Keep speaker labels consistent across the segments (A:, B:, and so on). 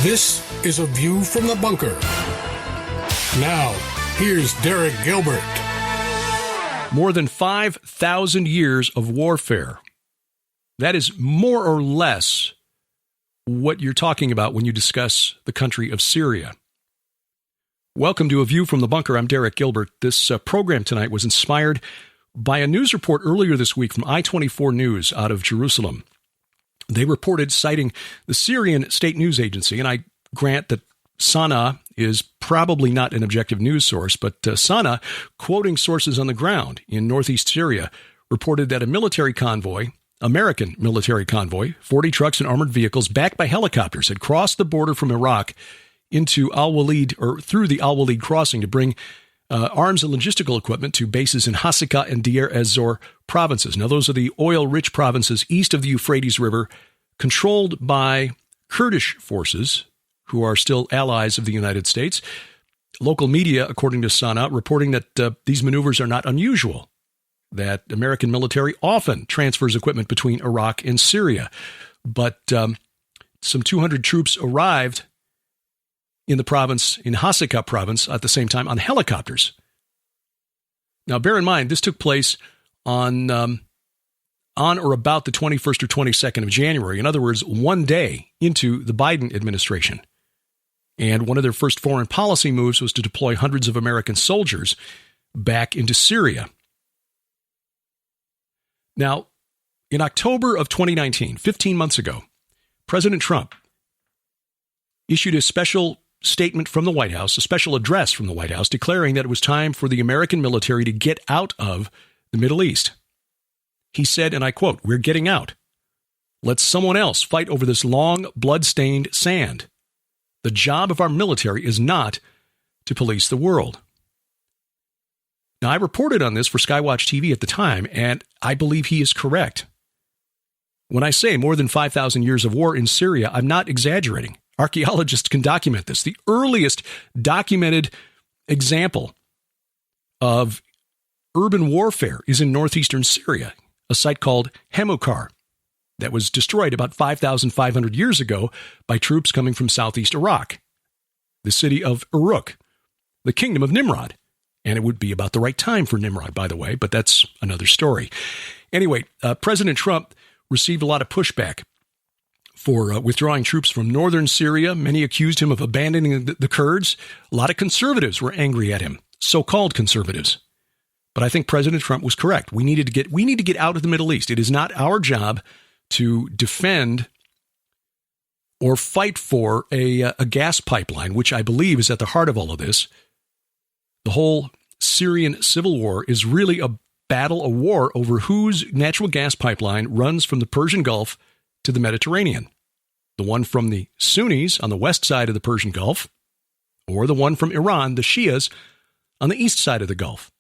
A: This is A View from the Bunker. Now, here's Derek Gilbert.
B: More than 5,000 years of warfare. That is more or less what you're talking about when you discuss the country of Syria. Welcome to A View from the Bunker. I'm Derek Gilbert. This program tonight was inspired by a news report earlier this week from I-24 News out of Jerusalem. They reported, citing the Syrian state news agency, and I grant that Sana is probably not an objective news source, but Sana, quoting sources on the ground in northeast Syria, reported that a military convoy, American military convoy, 40 trucks and armored vehicles backed by helicopters, had crossed the border from Iraq into Al-Walid, or through the Al-Walid crossing, to bring arms and logistical equipment to bases in Hasaka and Deir ez-Zor provinces. Now, those are the oil-rich provinces east of the Euphrates River, controlled by Kurdish forces, who are still allies of the United States. Local media, according to Sana, reporting that these maneuvers are not unusual, that American military often transfers equipment between Iraq and Syria. But some 200 troops arrived in the province, in Hasaka province, at the same time on helicopters. Now, bear in mind, this took place on or about the 21st or 22nd of January. In other words, one day into the Biden administration. And one of their first foreign policy moves was to deploy hundreds of American soldiers back into Syria. Now, in October of 2019, 15 months ago, President Trump issued a special statement from the White House, a special address from the White House, declaring that it was time for the American military to get out of the Middle East. He said, and I quote, "We're getting out. Let someone else fight over this long, blood-stained sand. The job of our military is not to police the world." Now, I reported on this for Skywatch TV at the time, and I believe he is correct. When I say more than 5,000 years of war in Syria, I'm not exaggerating. Archaeologists can document this. The earliest documented example of urban warfare is in northeastern Syria, a site called Hamukar that was destroyed about 5,500 years ago by troops coming from southeast Iraq, the city of Uruk, the kingdom of Nimrod. And it would be about the right time for Nimrod, by the way, but that's another story. Anyway, President Trump received a lot of pushback for withdrawing troops from northern Syria. Many accused him of abandoning the Kurds. A lot of conservatives were angry at him, so-called conservatives. But I think President Trump was correct. We need to get out of the Middle East. It is not our job to defend or fight for a gas pipeline, which I believe is at the heart of all of this. The whole Syrian civil war is really a battle, a war over whose natural gas pipeline runs from the Persian Gulf to the Mediterranean. The one from the Sunnis on the west side of the Persian Gulf, or the one from Iran, the Shias, on the east side of the Gulf.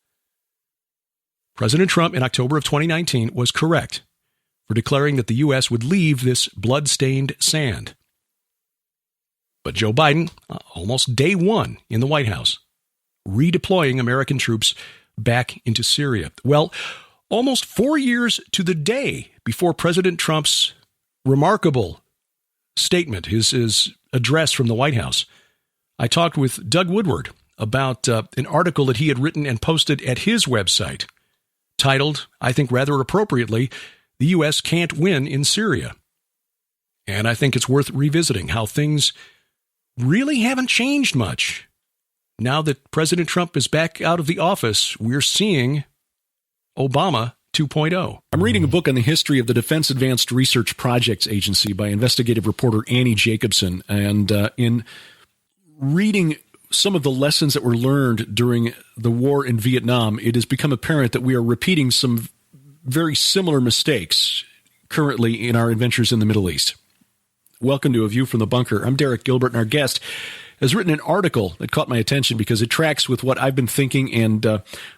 B: President Trump in October of 2019 was correct for declaring that the U.S. would leave this blood-stained sand. But Joe Biden, almost day one in the White House, redeploying American troops back into Syria. Well, almost 4 years to the day before President Trump's remarkable statement, his address from the White House, I talked with Doug Woodward about an article that he had written and posted at his website, titled, I think rather appropriately, "The U.S. Can't Win in Syria." And I think it's worth revisiting how things really haven't changed much. Now that President Trump is back out of the office, we're seeing Obama 2.0.
C: I'm reading a book on the history of the Defense Advanced Research Projects Agency by investigative reporter Annie Jacobson. And in reading some of the lessons that were learned during the war in Vietnam, it has become apparent that we are repeating some very similar mistakes currently in our adventures in the Middle East. Welcome to A View from the Bunker. I'm Derek Gilbert, and our guest has written an article that caught my attention because it tracks with what I've been thinking, and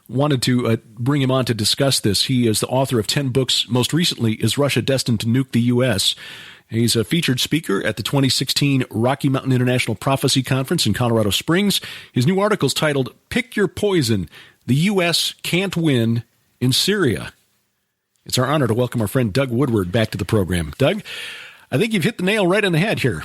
C: wanted to bring him on to discuss this. He is the author of 10 books. Most recently, Is Russia Destined to Nuke the U.S.? He's a featured speaker at the 2016 Rocky Mountain International Prophecy Conference in Colorado Springs. His new article is titled, "Pick Your Poison, The U.S. Can't Win in Syria." It's our honor to welcome our friend Doug Woodward back to the program. Doug, I think you've hit the nail right on the head here.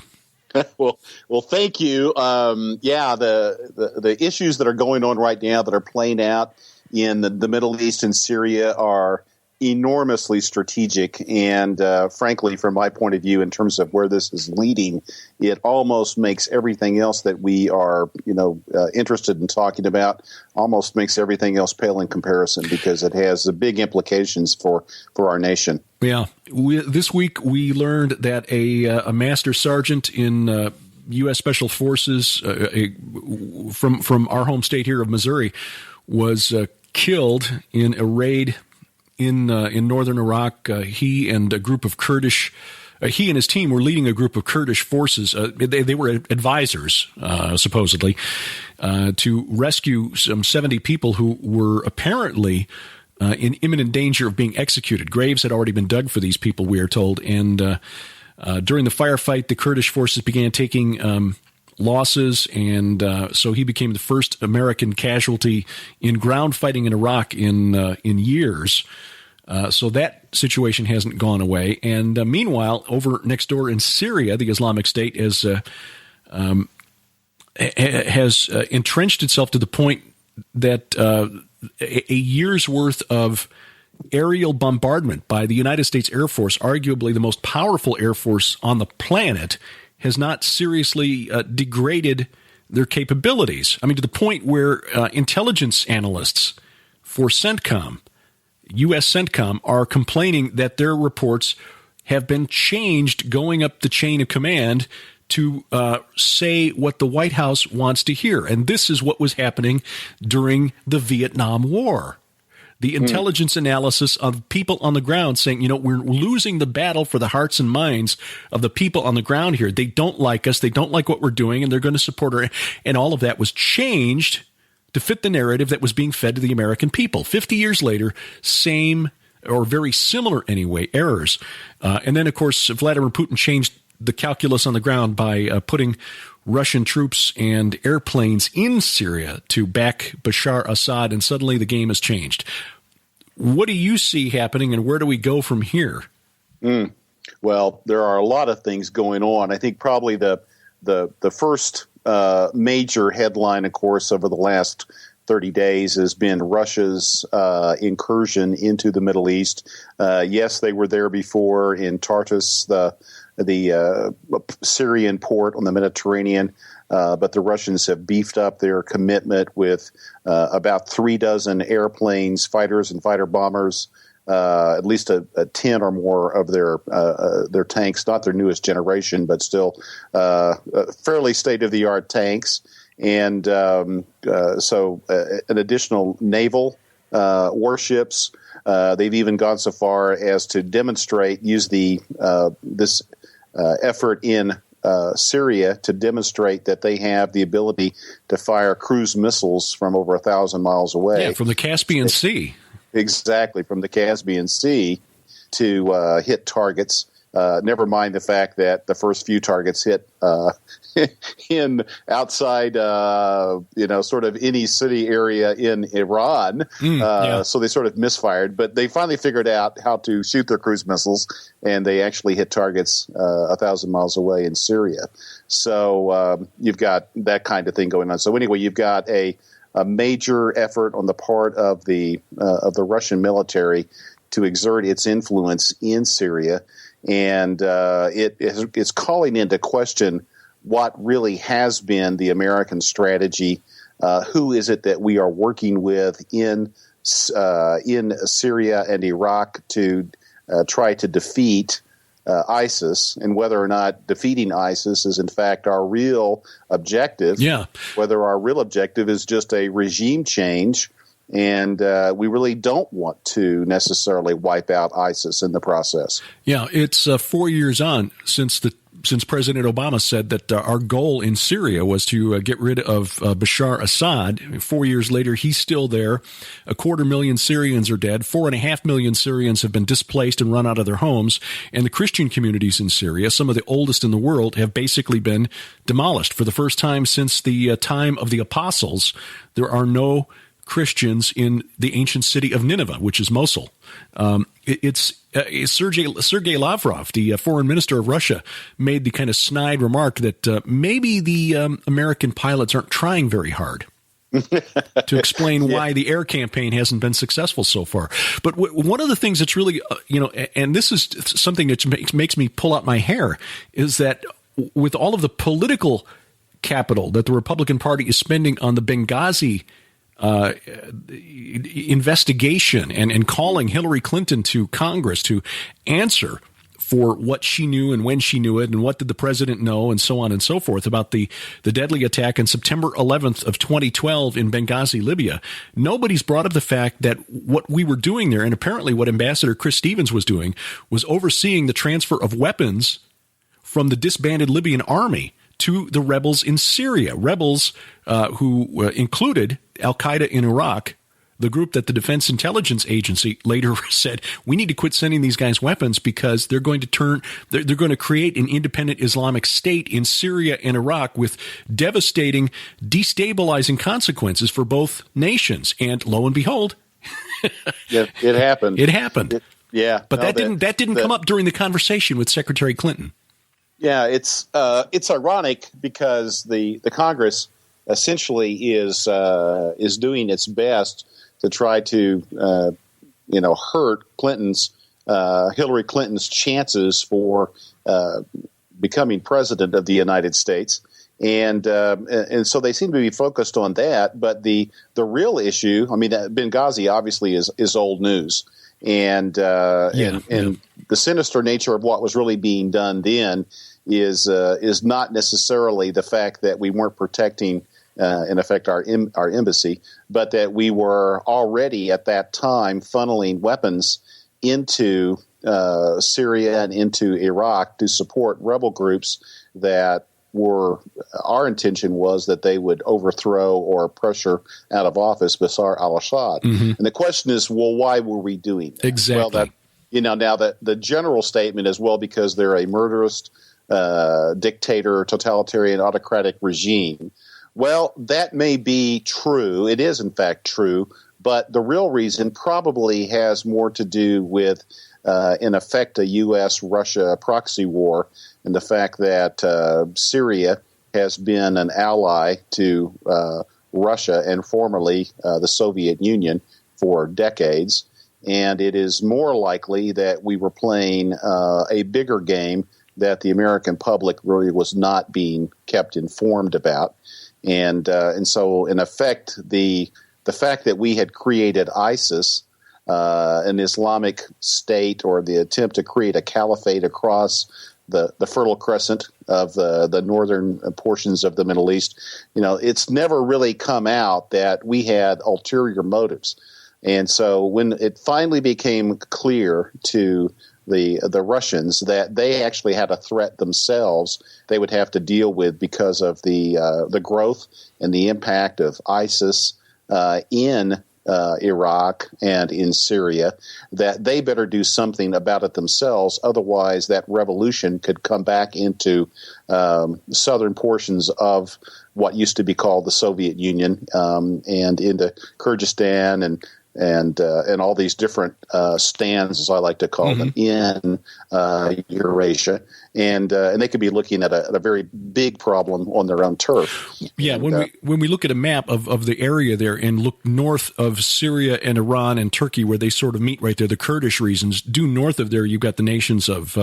D: Well, thank you. The issues that are going on right now that are playing out in the Middle East and Syria are enormously strategic, and frankly, from my point of view, in terms of where this is leading, it almost makes everything else that we are, interested in talking about, almost makes everything else pale in comparison, because it has big implications for our nation.
C: Yeah, this week we learned that a master sergeant in U.S. Special Forces from our home state here of Missouri was killed in a raid in northern Iraq. He and a group of Kurdish, he and his team were leading a group of Kurdish forces. They were advisors, supposedly, to rescue some 70 people who were apparently in imminent danger of being executed. Graves had already been dug for these people, we are told. And during the firefight, the Kurdish forces began taking losses, and so he became the first American casualty in ground fighting in Iraq in years. So that situation hasn't gone away. And meanwhile, over next door in Syria, the Islamic State has entrenched itself to the point that a year's worth of aerial bombardment by the United States Air Force, arguably the most powerful air force on the planet, has not seriously degraded their capabilities. I mean, to the point where intelligence analysts for CENTCOM, U.S. CENTCOM, are complaining that their reports have been changed going up the chain of command to say what the White House wants to hear. And this is what was happening during the Vietnam War. The intelligence analysis of people on the ground saying, we're losing the battle for the hearts and minds of the people on the ground here. They don't like us. They don't like what we're doing, and they're going to support her. And all of that was changed to fit the narrative that was being fed to the American people. 50 years later, same or very similar anyway, errors. And then, of course, Vladimir Putin changed the calculus on the ground by putting Russian troops and airplanes in Syria to back Bashar Assad, and suddenly the game has changed. What do you see happening, and where do we go from here?
D: Well, there are a lot of things going on. I think probably the first major headline, of course, over the last 30 days has been Russia's incursion into the Middle East. Yes, they were there before in Tartus, the Syrian port on the Mediterranean, but the Russians have beefed up their commitment with about 36 airplanes, fighters and fighter bombers, at least a 10 or more of their tanks, not their newest generation, but still fairly state-of-the-art tanks. And so an additional naval warships. They've even gone so far as to use this effort in Syria to demonstrate that they have the ability to fire cruise missiles from over 1,000 miles away.
C: Yeah, from the Caspian Sea.
D: Exactly, from the Caspian Sea to hit targets. Never mind the fact that the first few targets hit in outside, sort of any city area in Iran. So they sort of misfired, but they finally figured out how to shoot their cruise missiles, and they actually hit targets 1,000 miles away in Syria. So you've got that kind of thing going on. So anyway, you've got a major effort on the part of the Russian military to exert its influence in Syria. And it's calling into question what really has been the American strategy. Who is it that we are working with in Syria and Iraq to try to defeat ISIS, and whether or not defeating ISIS is in fact our real objective. Whether our real objective is just a regime change. And we really don't want to necessarily wipe out ISIS in the process.
C: Yeah, it's 4 years on since President Obama said that our goal in Syria was to get rid of Bashar Assad. 4 years later, he's still there. 250,000 Syrians are dead. 4.5 million Syrians have been displaced and run out of their homes. And the Christian communities in Syria, some of the oldest in the world, have basically been demolished. For the first time since the time of the apostles, there are no Christians in the ancient city of Nineveh, which is Mosul. It's Sergei Lavrov, the foreign minister of Russia, made the kind of snide remark that maybe the American pilots aren't trying very hard to explain why the air campaign hasn't been successful so far. But one of the things that's really, and this is something that makes me pull out my hair, is that with all of the political capital that the Republican Party is spending on the Benghazi investigation and calling Hillary Clinton to Congress to answer for what she knew and when she knew it and what did the president know and so on and so forth about the deadly attack on September 11th of 2012 in Benghazi, Libya. Nobody's brought up the fact that what we were doing there, and apparently what Ambassador Chris Stevens was doing, was overseeing the transfer of weapons from the disbanded Libyan army to the rebels in Syria, rebels who included al-Qaeda in Iraq, the group that the Defense Intelligence Agency later said, we need to quit sending these guys weapons because they're going to create an independent Islamic state in Syria and Iraq with devastating, destabilizing consequences for both nations. And lo and behold,
D: it happened.
C: It happened. But
D: no,
C: that didn't come up during the conversation with Secretary Clinton.
D: Yeah, it's ironic because the Congress essentially is doing its best to try to hurt Hillary Clinton's chances for becoming president of the United States, and so they seem to be focused on that. But the real issue, I mean, Benghazi obviously is old news, and the sinister nature of what was really being done then is not necessarily the fact that we weren't protecting, in effect, our embassy, but that we were already at that time funneling weapons into Syria and into Iraq to support rebel groups that were, our intention was that they would overthrow or pressure out of office Bashar al-Assad. Mm-hmm. And the question is, well, why were we doing that?
C: Exactly.
D: Well, now that the general statement is, well, because they're a murderous dictator, totalitarian, autocratic regime. Well, that may be true. It is, in fact, true. But the real reason probably has more to do with, in effect, a U.S.-Russia proxy war and the fact that Syria has been an ally to Russia and formerly the Soviet Union for decades. And it is more likely that we were playing a bigger game that the American public really was not being kept informed about. And so, in effect, the fact that we had created ISIS, an Islamic state, or the attempt to create a caliphate across the Fertile Crescent of the northern portions of the Middle East, it's never really come out that we had ulterior motives. And so when it finally became clear to the Russians that they actually had a threat themselves they would have to deal with because of the growth and the impact of ISIS in Iraq and in Syria, that they better do something about it themselves. Otherwise, that revolution could come back into southern portions of what used to be called the Soviet Union and into Kyrgyzstan and all these different stands, as I like to call them, in Eurasia, and they could be looking at a very big problem on their own turf.
C: Yeah, when we look at a map of the area there and look north of Syria and Iran and Turkey, where they sort of meet right there, the Kurdish regions, due north of there, you've got the nations of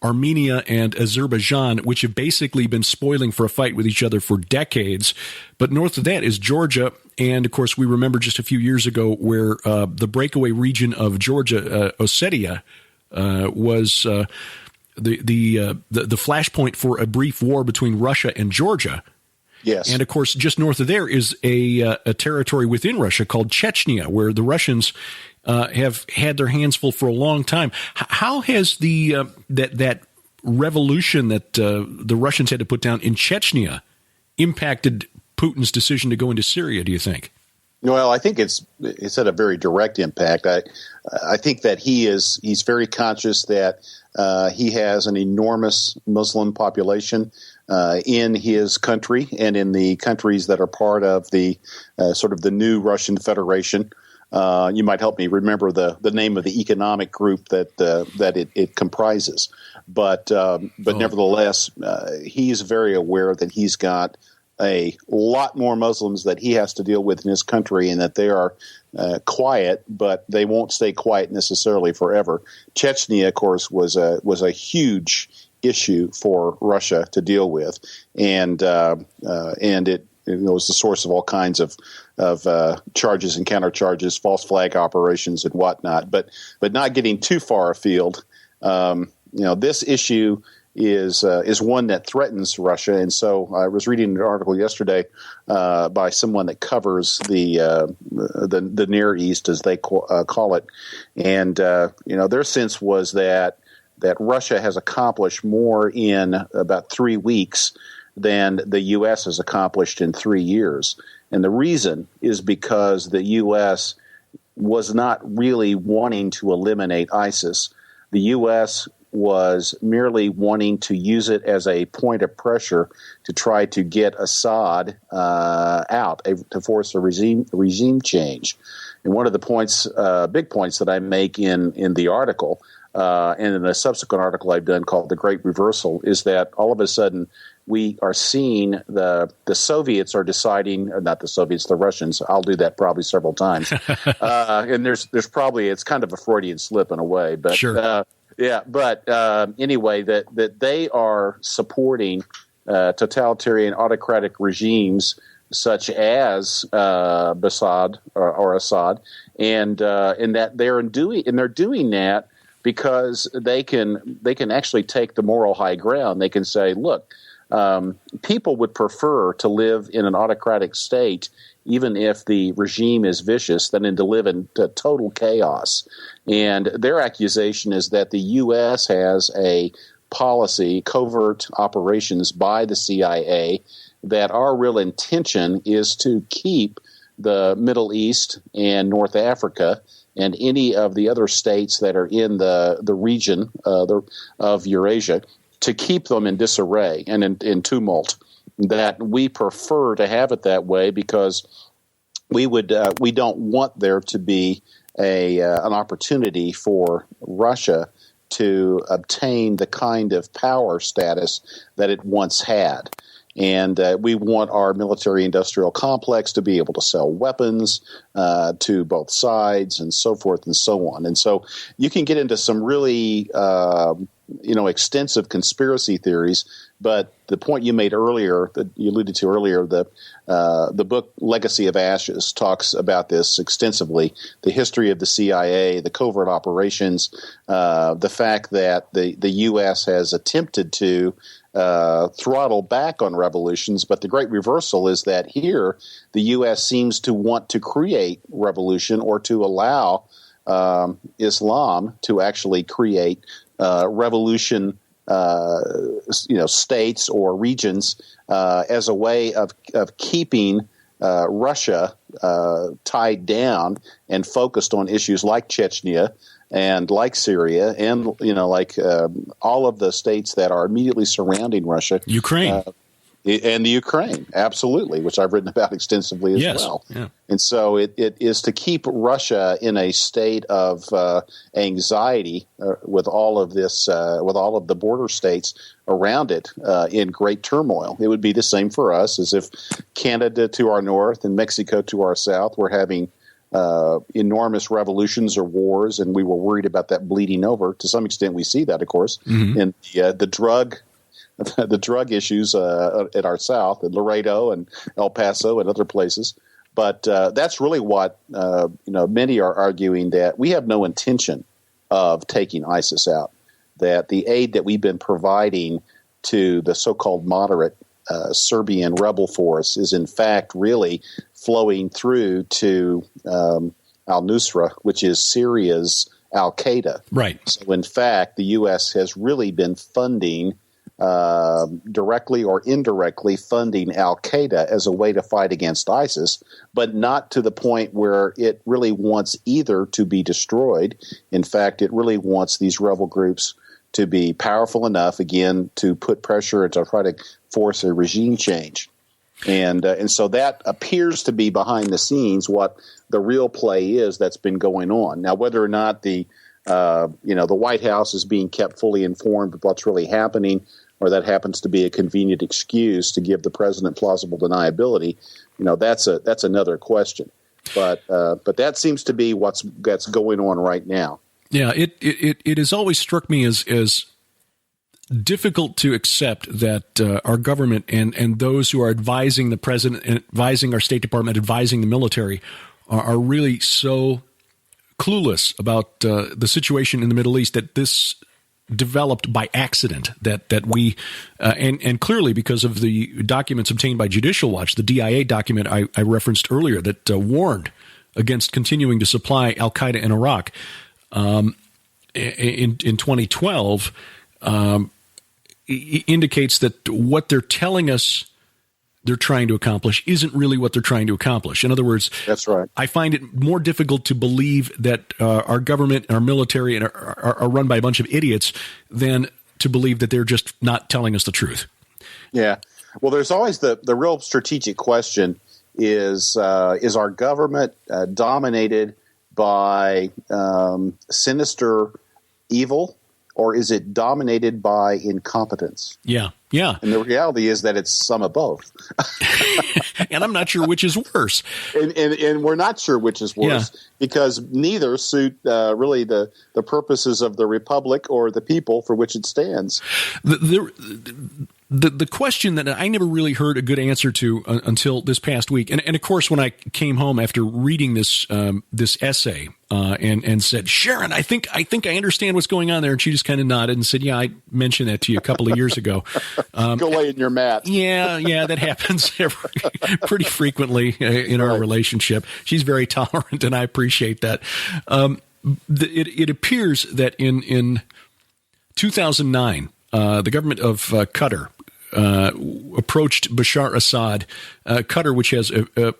C: Armenia and Azerbaijan, which have basically been spoiling for a fight with each other for decades. But north of that is Georgia. And, of course, we remember just a few years ago where the breakaway region of Georgia, Ossetia, was the flashpoint for a brief war between Russia and Georgia.
D: Yes.
C: And, of course, just north of there is a territory within Russia called Chechnya, where the Russians have had their hands full for a long time. How has that revolution that the Russians had to put down in Chechnya impacted Putin's decision to go into Syria, do you think?
D: Well, I think it's had a very direct impact. I think that he's very conscious that he has an enormous Muslim population in his country and in the countries that are part of the sort of the new Russian Federation. You might help me remember the name of the economic group that it comprises. But nevertheless, he's very aware that he's got a lot more Muslims that he has to deal with in his country, and that they are quiet, but they won't stay quiet necessarily forever. Chechnya, of course, was a huge issue for Russia to deal with, and it was the source of all kinds of charges and countercharges, false flag operations, and whatnot. But not getting too far afield, this issue is one that threatens Russia. And so I was reading an article yesterday by someone that covers the Near East, as they call it, and their sense was that Russia has accomplished more in about 3 weeks than the U.S. has accomplished in 3 years. And the reason is because the U.S. was not really wanting to eliminate ISIS. The U.S. was merely wanting to use it as a point of pressure to try to get Assad out, to force a regime change. And one of the points, big points that I make in the article, and in a subsequent article I've done called The Great Reversal, is that all of a sudden we are seeing the Soviets are deciding, not the Soviets, the Russians. I'll do that probably several times. And there's probably, it's kind of a Freudian slip in a way, but
B: sure.
D: Anyway, that they are supporting totalitarian autocratic regimes such as Assad, and that they're doing that because they can actually take the moral high ground. They can say, look, people would prefer to live in an autocratic state, even if the regime is vicious, than to live in total chaos. And their accusation is that the U.S. has a policy, covert operations by the CIA, that our real intention is to keep the Middle East and North Africa and any of the other states that are in the region of Eurasia, to keep them in disarray and in tumult. That we prefer to have it that way because we don't want there to be an opportunity for Russia to obtain the kind of power status that it once had. And we want our military-industrial complex to be able to sell weapons to both sides and so forth and so on. And so you can get into some really extensive conspiracy theories. But the point you made earlier, that you alluded to earlier, the book Legacy of Ashes talks about this extensively. The history of the CIA, the covert operations, the fact that the U.S. has attempted to throttle back on revolutions, but the great reversal is that here the U.S. seems to want to create revolution, or to allow Islam to actually create revolution, states or regions as a way of keeping Russia tied down and focused on issues like Chechnya and like Syria and all of the states that are immediately surrounding Russia,
C: Ukraine.
D: And the Ukraine, absolutely, which I've written about extensively as well.
C: Yeah.
D: And so it is to keep Russia in a state of anxiety with all of this, with all of the border states around it in great turmoil. It would be the same for us as if Canada to our north and Mexico to our south were having enormous revolutions or wars, and we were worried about that bleeding over. To some extent, we see that, of course, in the drug issues at our south, in Laredo and El Paso and other places. But that's really what many are arguing, that we have no intention of taking ISIS out. That the aid that we've been providing to the so-called moderate Serbian rebel force is in fact really flowing through to al-Nusra, which is Syria's al-Qaeda.
C: Right.
D: So in fact, the U.S. has really been funding, directly or indirectly funding al-Qaeda as a way to fight against ISIS, but not to the point where it really wants either to be destroyed. In fact, it really wants these rebel groups to be powerful enough again to put pressure and to try to force a regime change. And so that appears to be behind the scenes what the real play is that's been going on. Now, whether or not the White House is being kept fully informed of what's really happening, or that happens to be a convenient excuse to give the president plausible deniability, that's another question. But that seems to be that's going on right now.
C: Yeah, it has always struck me as difficult to accept that our government and those who are advising the president, advising our State Department, advising the military are really so clueless about the situation in the Middle East, that this developed by accident, that we and clearly because of the documents obtained by Judicial Watch, the DIA document I referenced earlier that warned against continuing to supply al-Qaeda in Iraq in 2012 indicates that what they're telling us they're trying to accomplish isn't really what they're trying to accomplish. In other words,
D: that's right.
C: I find it more difficult to believe that our government and our military are run by a bunch of idiots than to believe that they're just not telling us the truth.
D: Yeah. Well, there's always the real strategic question is our government dominated by sinister evil, or is it dominated by incompetence?
C: Yeah.
D: And the reality is that it's some of both.
C: And I'm not sure which is worse.
D: And we're not sure which is worse because neither suit really the purposes of the republic or the people for which it stands. The question that I never really heard a good answer to until this past week, and of course when I came home after reading this essay and said, Sharon, I think I understand what's going on there, and she just kind of nodded and said, yeah, I mentioned that to you a couple of years ago. Go lay in your mat.
C: Yeah, that happens pretty frequently in our relationship. She's very tolerant, and I appreciate that. It appears that in 2009, the government of Qatar approached Bashar Assad. Qatar, which has the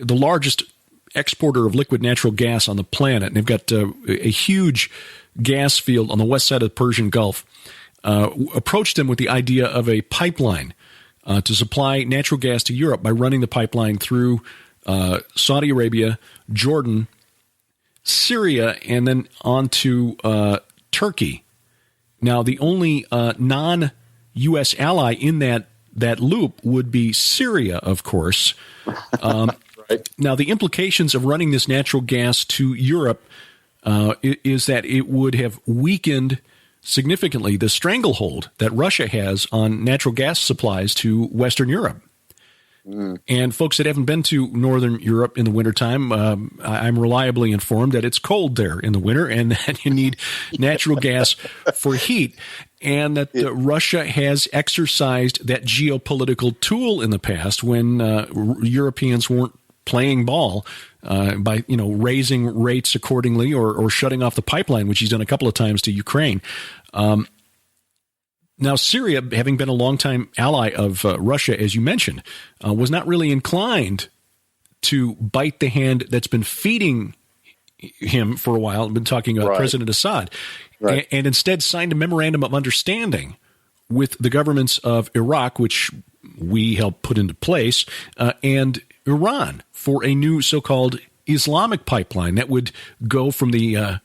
C: largest exporter of liquid natural gas on the planet, and they've got a huge gas field on the west side of the Persian Gulf, approached them with the idea of a pipeline to supply natural gas to Europe by running the pipeline through Saudi Arabia, Jordan, Syria, and then on to Turkey. Now, the only non-U.S. ally in that loop would be Syria, of course. Right. Now, the implications of running this natural gas to Europe is that it would have weakened significantly the stranglehold that Russia has on natural gas supplies to Western Europe. And folks that haven't been to Northern Europe in the wintertime, I'm reliably informed that it's cold there in the winter and that you need natural gas for heat, and that Russia has exercised that geopolitical tool in the past when Europeans weren't playing ball by raising rates accordingly or shutting off the pipeline, which he's done a couple of times to Ukraine. Now, Syria, having been a longtime ally of Russia, as you mentioned, was not really inclined to bite the hand that's been feeding him for a while. I've been talking about President Assad, and instead signed a memorandum of understanding with the governments of Iraq, which we helped put into place, and Iran for a new so-called Islamic pipeline that would go from the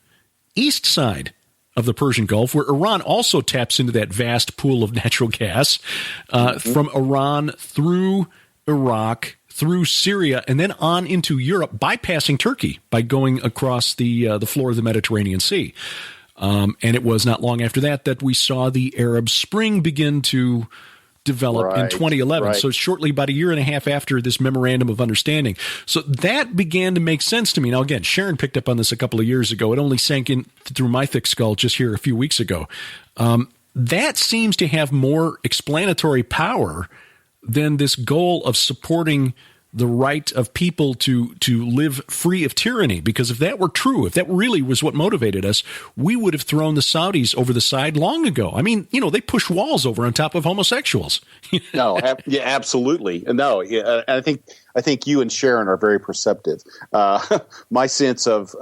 C: east side of the Persian Gulf, where Iran also taps into that vast pool of natural gas, from Iran through Iraq, through Syria, and then on into Europe, bypassing Turkey by going across the floor of the Mediterranean Sea. And it was not long after that we saw the Arab Spring begin to develop in 2011. So shortly, about a year and a half after this memorandum of understanding. So that began to make sense to me. Now, again, Sharon picked up on this a couple of years ago. It only sank in through my thick skull just here a few weeks ago. That seems to have more explanatory power than this goal of supporting the right of people to live free of tyranny. Because if that were true, if that really was what motivated us, we would have thrown the Saudis over the side long ago. I mean, they push walls over on top of homosexuals.
D: No, yeah, absolutely. No, I think you and Sharon are very perceptive. My sense of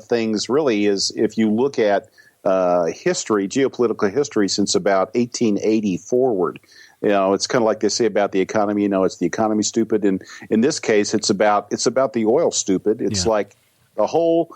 D: things really is, if you look at geopolitical history, since about 1880 forward. It's kind of like they say about the economy. It's the economy stupid, and in this case, it's about the oil stupid. It's like the whole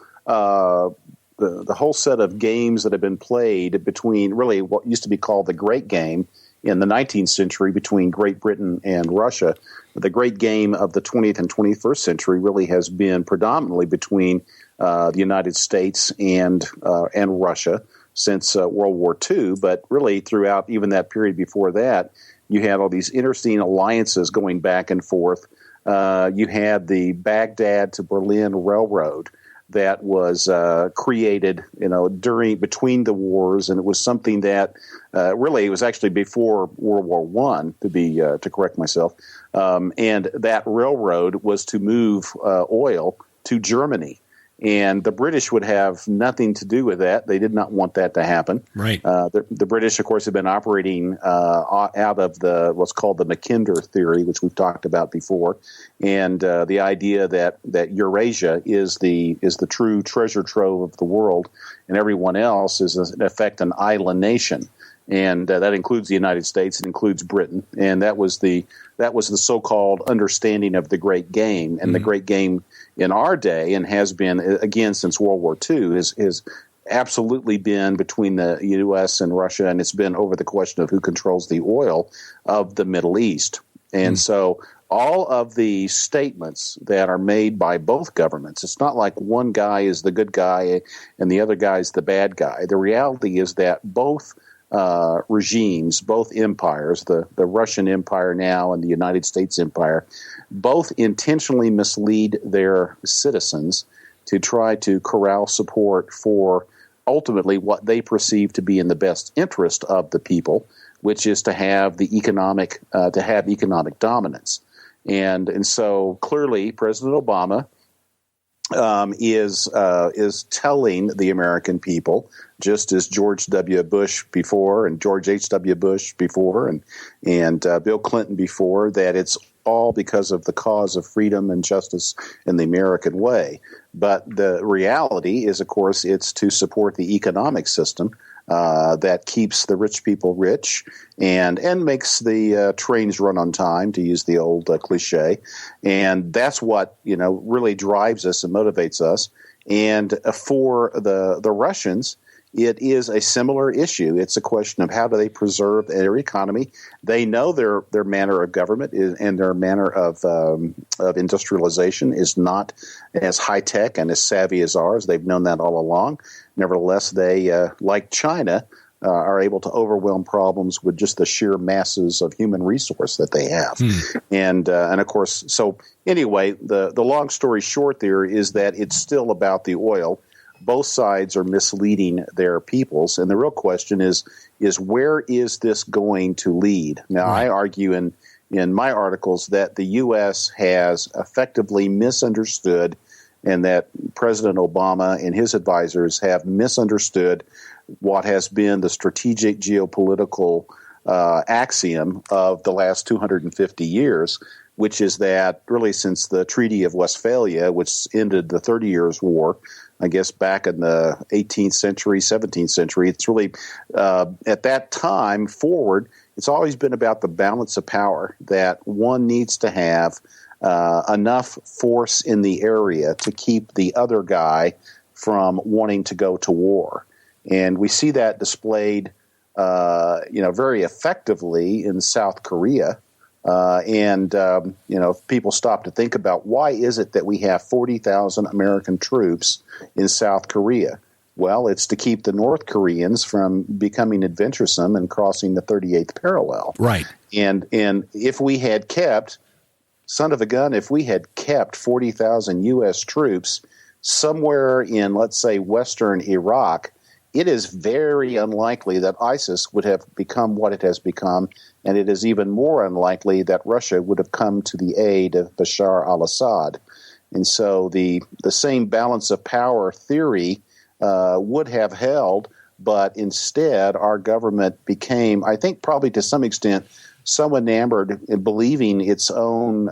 D: the whole set of games that have been played between really what used to be called the Great Game in the 19th century between Great Britain and Russia. The Great Game of the 20th and 21st century really has been predominantly between the United States and Russia since World War II, but really throughout even that period before that, you had all these interesting alliances going back and forth. You had the Baghdad to Berlin Railroad that was created, between the wars, and it was something that really it was actually before World War I, to correct myself, and that railroad was to move oil to Germany. And the British would have nothing to do with that. They did not want that to happen. Right. The British, of course, have been operating out of what's called the Mackinder theory, which we've talked about before, and the idea that Eurasia is the true treasure trove of the world, and everyone else is in effect an island nation. And that includes the United States. It includes Britain, and that was the so-called understanding of the Great Game. And the Great Game in our day, and has been again since World War II, is absolutely been between the U.S. and Russia, and it's been over the question of who controls the oil of the Middle East. And so all of the statements that are made by both governments, it's not like one guy is the good guy and the other guy is the bad guy. The reality is that both regimes, both empires, the Russian Empire now and the United States Empire, both intentionally mislead their citizens to try to corral support for ultimately what they perceive to be in the best interest of the people, which is to have the economic dominance. And so clearly President Obama is telling the American people, just as George W. Bush before and George H.W. Bush before and Bill Clinton before, that it's all because of the cause of freedom and justice in the American way. But the reality is, of course, it's to support the economic system that keeps the rich people rich and makes the trains run on time, to use the old cliche. And that's what really drives us and motivates us. And for the Russians, it is a similar issue. It's a question of how do they preserve their economy. They know their manner of government and their manner of industrialization is not as high-tech and as savvy as ours. They've known that all along. Nevertheless, they, like China, are able to overwhelm problems with just the sheer masses of human resource that they have. And of course, so anyway, the long story short there is that it's still about the oil. Both sides are misleading their peoples, and the real question is where is this going to lead? Now, I argue in my articles that the U.S. has effectively misunderstood, and that President Obama and his advisors have misunderstood what has been the strategic geopolitical axiom of the last 250 years, which is that really since the Treaty of Westphalia, which ended the 30 Years' War, I guess back in the 18th century, 17th century, it's really at that time forward, it's always been about the balance of power, that one needs to have enough force in the area to keep the other guy from wanting to go to war. And we see that displayed very effectively in South Korea. If people stop to think about why is it that we have 40,000 American troops in South Korea? Well, it's to keep the North Koreans from becoming adventuresome and crossing the 38th parallel. Right. And if we had kept, son of a gun, if we had kept 40,000 U.S. troops somewhere in, let's say, western Iraq, it is very unlikely that ISIS would have become what it has become, and it is even more unlikely that Russia would have come to the aid of Bashar al-Assad. And so the same balance of power theory would have held, but instead our government became, I think probably to some extent, so enamored in believing its own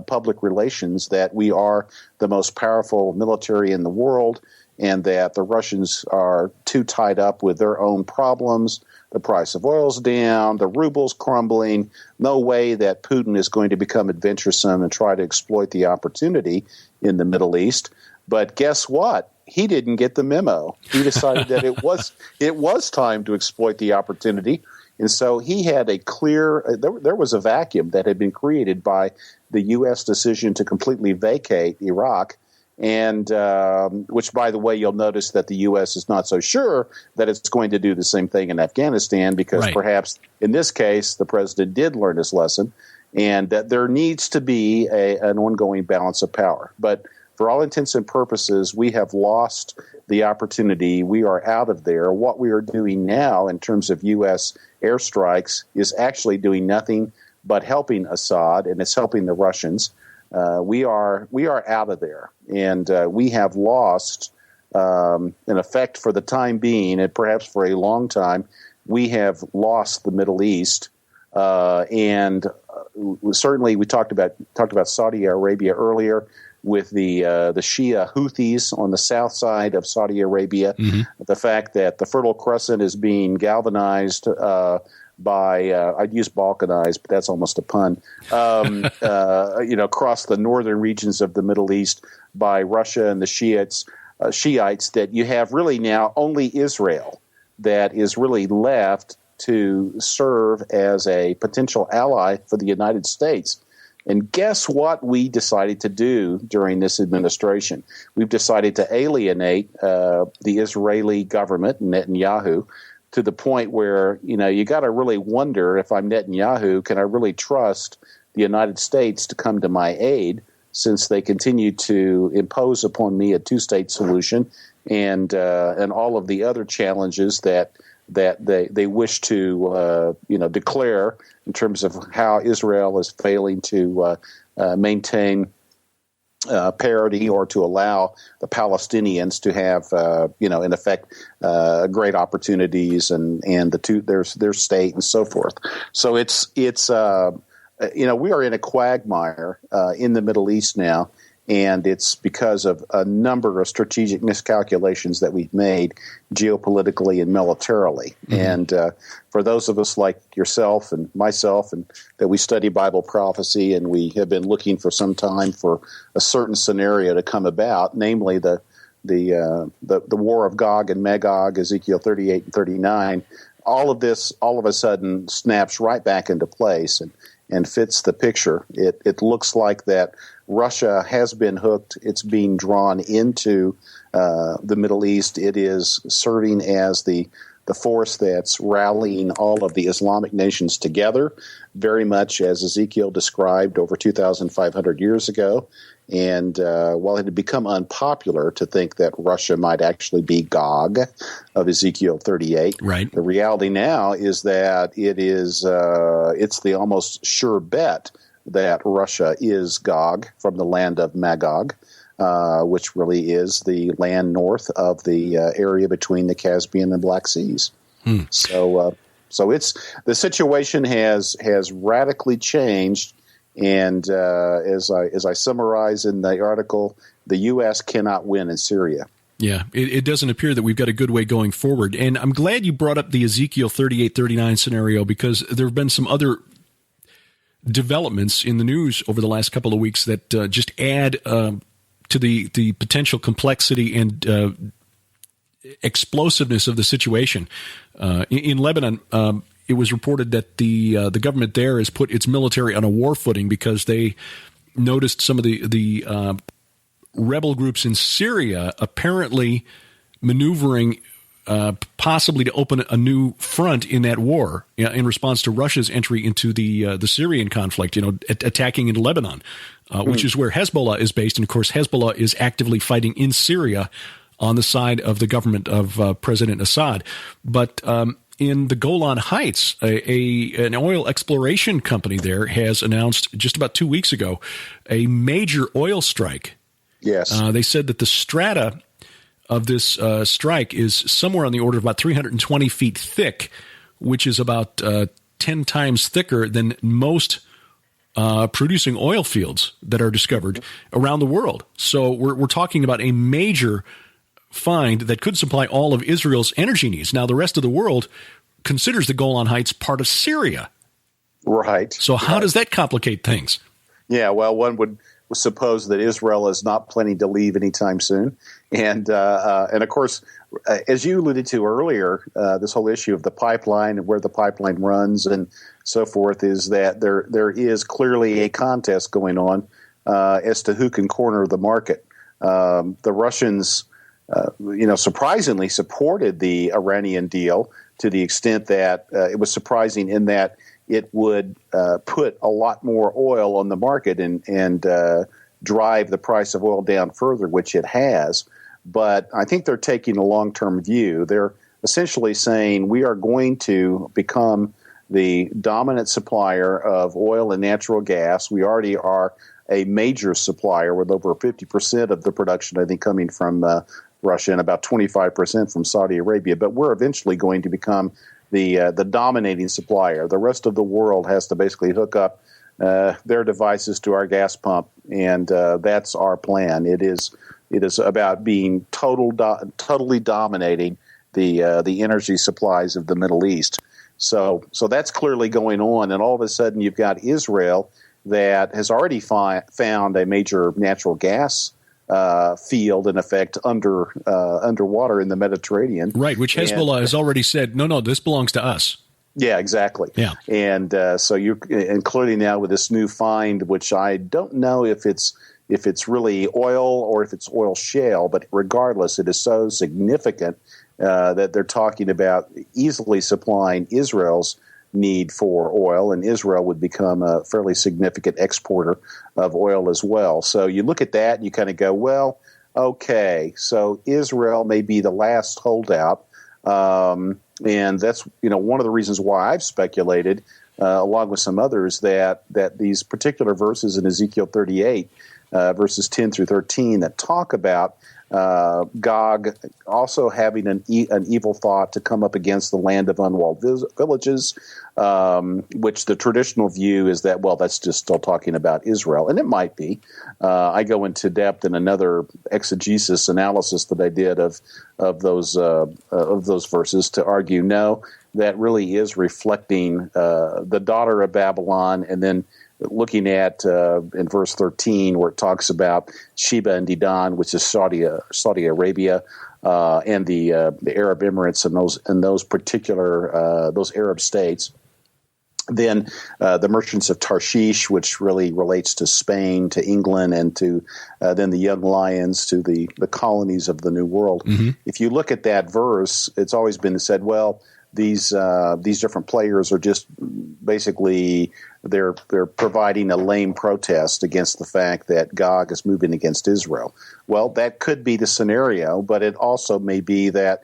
D: public relations that we are the most powerful military in the world, and that the Russians are too tied up with their own problems. The price of oil's down, the ruble's crumbling. No way that Putin is going to become adventuresome and try to exploit the opportunity in the Middle East. But guess what? He didn't get the memo. He decided that it was time to exploit the opportunity. And so he had a clear there was a vacuum that had been created by the U.S. decision to completely vacate Iraq, and which, by the way, you'll notice that the U.S. is not so sure that it's going to do the same thing in Afghanistan, because perhaps in this case the president did learn his lesson, and that there needs to be an ongoing balance of power. But for all intents and purposes, we have lost the opportunity. We are out of there. What we are doing now in terms of U.S. airstrikes is actually doing nothing but helping Assad, and it's helping the Russians. We are out of there, and we have lost, in effect, for the time being, and perhaps for a long time, we have lost the Middle East. And certainly, we talked about Saudi Arabia earlier, with the Shia Houthis on the south side of Saudi Arabia, the fact that the Fertile Crescent is being galvanized by I'd use balkanized, but that's almost a pun. Across the northern regions of the Middle East by Russia and the Shiites, that you have really now only Israel that is really left to serve as a potential ally for the United States. And guess what we decided to do during this administration? We've decided to alienate the Israeli government, Netanyahu, to the point where, you got to really wonder, if I'm Netanyahu, can I really trust the United States to come to my aid, since they continue to impose upon me a two-state solution and all of the other challenges that they wish to declare in terms of how Israel is failing to maintain parity, or to allow the Palestinians to have in effect great opportunities and their state and so forth. So it's we are in a quagmire in the Middle East now. And it's because of a number of strategic miscalculations that we've made geopolitically and militarily. And for those of us like yourself and myself, and that we study Bible prophecy, and we have been looking for some time for a certain scenario to come about, namely the war of Gog and Magog, Ezekiel 38 and 39, all of this all of a sudden snaps right back into place and fits the picture. It looks like that Russia has been hooked. It's being drawn into the Middle East. It is serving as the force that's rallying all of the Islamic nations together, very much as Ezekiel described over 2,500 years ago. And while it had become unpopular to think that Russia might actually be Gog of Ezekiel 38,
B: right,
D: the reality now is that it's the almost sure bet that Russia is Gog from the land of Magog, which really is the land north of the area between the Caspian and Black Seas. So it's the situation has radically changed, and as I summarize in the article, the U.S. cannot win in Syria.
B: Yeah, it doesn't appear that we've got a good way going forward. And I'm glad you brought up the Ezekiel 38-39 scenario, because there have been some other developments in the news over the last couple of weeks that just add to the potential complexity and explosiveness of the situation. In Lebanon, it was reported that the government there has put its military on a war footing because they noticed some of the rebel groups in Syria apparently maneuvering possibly to open a new front in that war in response to Russia's entry into the Syrian conflict, attacking into Lebanon, which is where Hezbollah is based. And, of course, Hezbollah is actively fighting in Syria on the side of the government of President Assad. But in the Golan Heights, an oil exploration company there has announced just about 2 weeks ago a major oil strike.
D: Yes.
B: They said that the strata of this strike is somewhere on the order of about 320 feet thick, which is about 10 times thicker than most producing oil fields that are discovered around the world. So we're talking about a major
C: find that could supply all of Israel's energy needs. Now, the rest of the world considers the Golan Heights part of Syria.
D: Right.
C: So how does that complicate things?
D: Yeah, well, one would suppose that Israel is not planning to leave anytime soon. And of course, as you alluded to earlier, this whole issue of the pipeline and where the pipeline runs and so forth is that there is clearly a contest going on as to who can corner the market. The Russians, surprisingly supported the Iranian deal to the extent that it was surprising in that it would put a lot more oil on the market and drive the price of oil down further, which it has. But I think they're taking a long-term view. They're essentially saying we are going to become the dominant supplier of oil and natural gas. We already are a major supplier with over 50% of the production, I think, coming from Russia and about 25% from Saudi Arabia. But we're eventually going to become the dominating supplier. The rest of the world has to basically hook up their devices to our gas pump, and that's our plan. It is about being totally dominating the energy supplies of the Middle East. So that's clearly going on, and all of a sudden you've got Israel that has already found a major natural gas field, in effect, underwater in the Mediterranean.
C: Right, which Hezbollah has already said, no, this belongs to us.
D: Yeah, exactly.
C: Yeah.
D: And so you're including now with this new find, which I don't know if it's really oil or if it's oil shale, but regardless, it is so significant that they're talking about easily supplying Israel's need for oil, and Israel would become a fairly significant exporter of oil as well. So you look at that and you kind of go, well, okay, so Israel may be the last holdout, and that's one of the reasons why I've speculated, along with some others, that these particular verses in Ezekiel 38, verses 10 through 13, that talk about Gog also having an evil thought to come up against the land of unwalled villages, which the traditional view is that, well, that's just still talking about Israel, and it might be. I go into depth in another exegesis analysis that I did of those verses to argue, no, that really is reflecting the daughter of Babylon, and then looking at in verse 13 where it talks about Sheba and Dedan, which is Saudi Arabia, and the Arab Emirates and those particular those Arab states. Then the merchants of Tarshish, which really relates to Spain, to England, and to then the young lions, to the colonies of the New World. Mm-hmm. If you look at that verse, it's always been said, well, these different players are just basically they're providing a lame protest against the fact that Gog is moving against Israel. Well, that could be the scenario, but it also may be that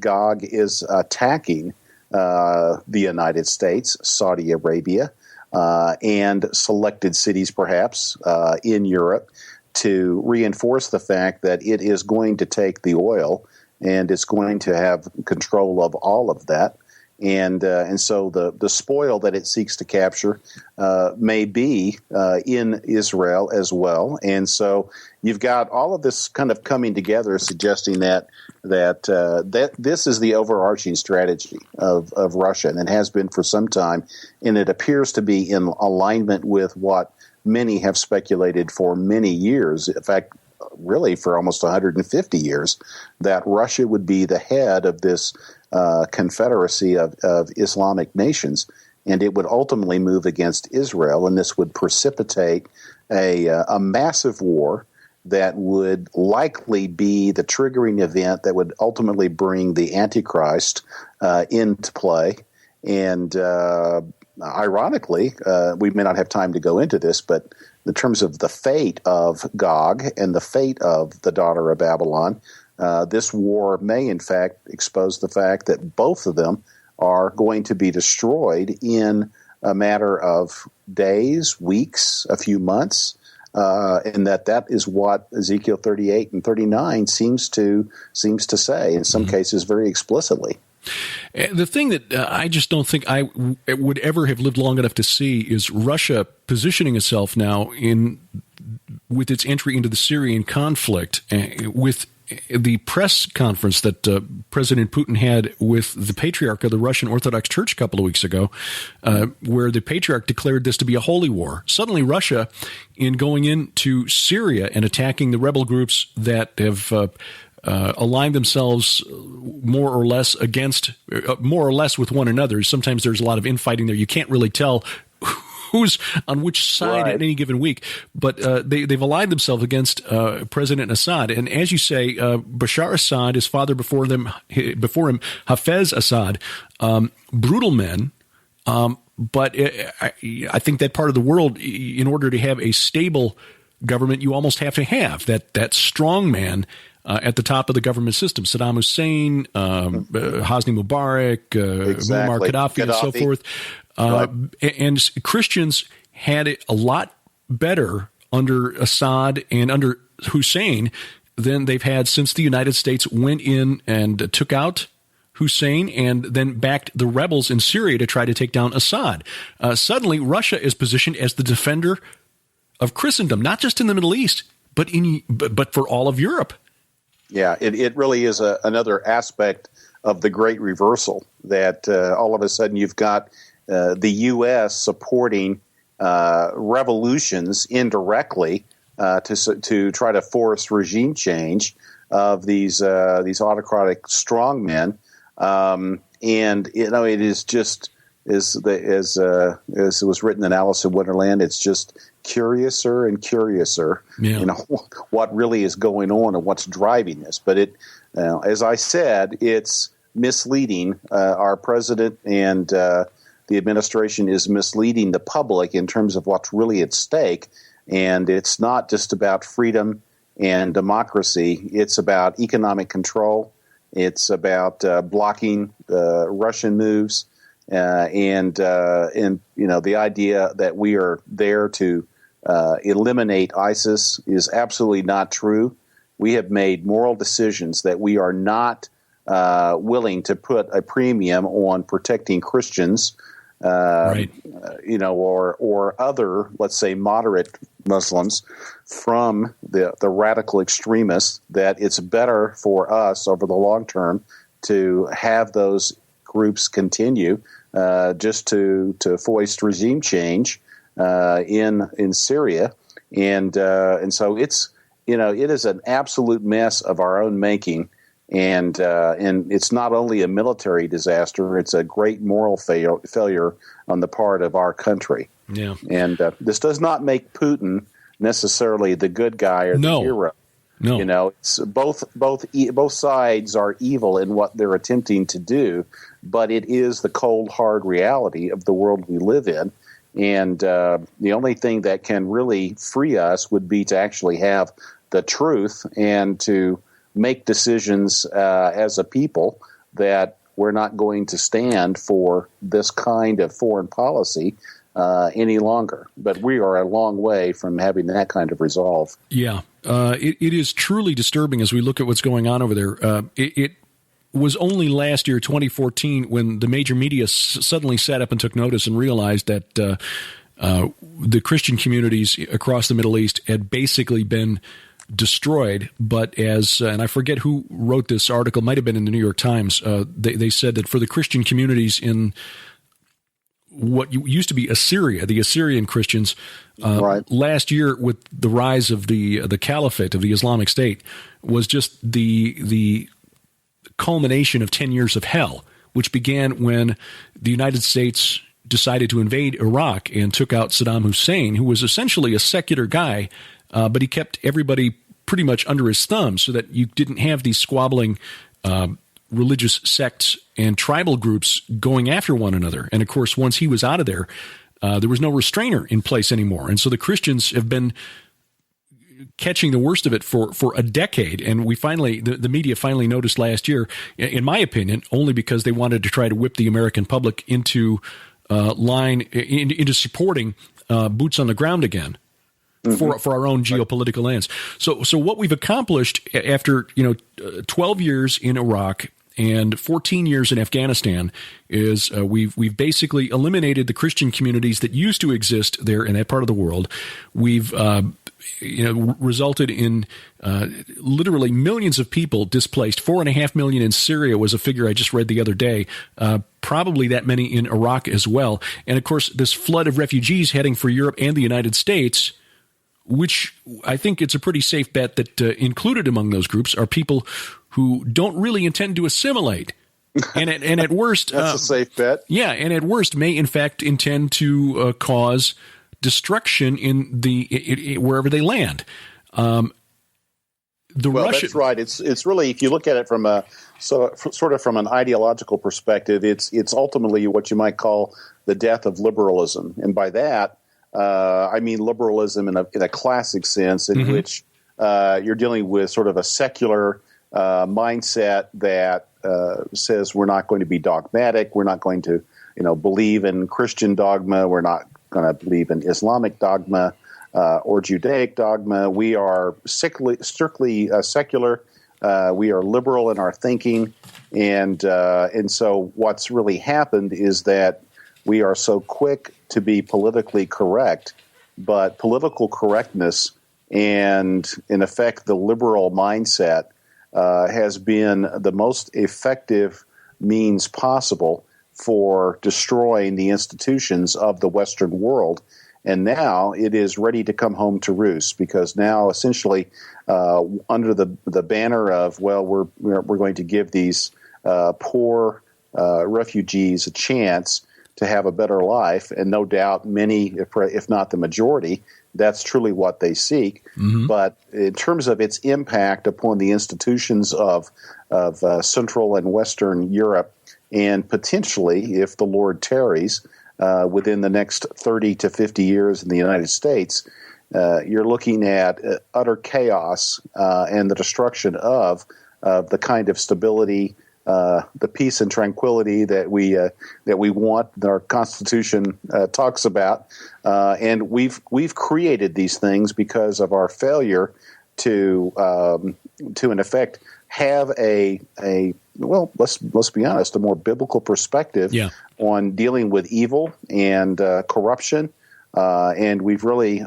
D: Gog is attacking the United States, Saudi Arabia, and selected cities perhaps in Europe to reinforce the fact that it is going to take the oil and it's going to have control of all of that. And so the spoil that it seeks to capture may be in Israel as well. And so you've got all of this kind of coming together, suggesting that this is the overarching strategy of Russia, and it has been for some time. And it appears to be in alignment with what many have speculated for many years. In fact, really for almost 150 years, that Russia would be the head of this confederacy of Islamic nations, and it would ultimately move against Israel, and this would precipitate a massive war that would likely be the triggering event that would ultimately bring the Antichrist into play. And ironically, we may not have time to go into this, but in terms of the fate of Gog and the fate of the daughter of Babylon, this war may, in fact, expose the fact that both of them are going to be destroyed in a matter of days, weeks, a few months, and that is what Ezekiel 38 and 39 seems to say, in some cases very explicitly.
C: The thing that I just don't think I would ever have lived long enough to see is Russia positioning itself now with its entry into the Syrian conflict with the press conference that President Putin had with the patriarch of the Russian Orthodox Church a couple of weeks ago, where the patriarch declared this to be a holy war. Suddenly, Russia, in going into Syria and attacking the rebel groups that have aligned themselves more or less with one another. Sometimes there's a lot of infighting there. You can't really tell who's on which side at any given week, but they've aligned themselves against President Assad. And as you say, Bashar Assad, his father before him, Hafez Assad, brutal men. But I think that part of the world, in order to have a stable government, you almost have to have that strong man at the top of the government system. Saddam Hussein, Hosni Mubarak, Muammar Gaddafi, and so forth. And Christians had it a lot better under Assad and under Hussein than they've had since the United States went in and took out Hussein and then backed the rebels in Syria to try to take down Assad. Suddenly, Russia is positioned as the defender of Christendom, not just in the Middle East, but for all of Europe.
D: Yeah, it really is another aspect of the great reversal that all of a sudden you've got the U.S. supporting revolutions indirectly to try to force regime change of these autocratic strongmen, and it is just as it was written in Alice in Wonderland. It's just curiouser and curiouser, what really is going on and what's driving this. But as I said, it's misleading. Our president and the administration is misleading the public in terms of what's really at stake. And it's not just about freedom and democracy. It's about economic control. It's about blocking Russian moves. And the idea that we are there to eliminate ISIS is absolutely not true. We have made moral decisions that we are not willing to put a premium on protecting Christians, or other, let's say, moderate Muslims from the radical extremists. That it's better for us over the long term to have those groups continue just to foist regime change in Syria, and so it's it is an absolute mess of our own making, and it's not only a military disaster; it's a great moral failure on the part of our country.
C: Yeah,
D: and this does not make Putin necessarily the good guy or the hero. No, it's both sides are evil in what they're attempting to do, but it is the cold, hard reality of the world we live in. And the only thing that can really free us would be to actually have the truth and to make decisions as a people that we're not going to stand for this kind of foreign policy any longer. But we are a long way from having that kind of resolve.
C: Yeah. It is truly disturbing as we look at what's going on over there. It was only last year, 2014, when the major media suddenly sat up and took notice and realized that the Christian communities across the Middle East had basically been destroyed. But and I forget who wrote this article, might have been in the New York Times, they said that for the Christian communities in what used to be Assyria, the Assyrian Christians, last year with the rise of the caliphate of the Islamic State was just the culmination of 10 years of hell, which began when the United States decided to invade Iraq and took out Saddam Hussein, who was essentially a secular guy, but he kept everybody pretty much under his thumb so that you didn't have these squabbling religious sects and tribal groups going after one another. And of course, once he was out of there, there was no restrainer in place anymore. And so the Christians have been catching the worst of it for a decade. And we finally, the media finally noticed last year, in my opinion, only because they wanted to try to whip the American public into into supporting boots on the ground again. For our own geopolitical ends. So what we've accomplished after 12 years in Iraq and 14 years in Afghanistan is we've basically eliminated the Christian communities that used to exist there in that part of the world. We've resulted in literally millions of people displaced. 4.5 million in Syria was a figure I just read the other day. Probably that many in Iraq as well. And of course, this flood of refugees heading for Europe and the United States, which I think it's a pretty safe bet that included among those groups are people who don't really intend to assimilate. And at worst,
D: that's a safe bet.
C: Yeah, and at worst may in fact intend to cause destruction in wherever they land.
D: That's right. It's really, if you look at it from a sort of from an ideological perspective, it's ultimately what you might call the death of liberalism, and by that I mean liberalism in a classic sense, in which you're dealing with sort of a secular mindset that says we're not going to be dogmatic, we're not going to believe in Christian dogma, we're not going to believe in Islamic dogma or Judaic dogma. We are strictly secular. We are liberal in our thinking, and so what's really happened is that we are so quick to be politically correct, but political correctness and, in effect, the liberal mindset has been the most effective means possible for destroying the institutions of the Western world. And now it is ready to come home to roost, because now essentially under the banner of, well, we're going to give these poor refugees a chance to have a better life, and no doubt many, if not the majority, that's truly what they seek. But in terms of its impact upon the institutions of Central and Western Europe, and potentially, if the Lord tarries, within the next 30 to 50 years in the United States, you're looking at utter chaos and the destruction of the kind of stability, the peace and tranquility that we want, that our Constitution talks about, and we've created these things because of our failure to in effect have let's be honest, a more biblical perspective on dealing with evil and corruption, and we've really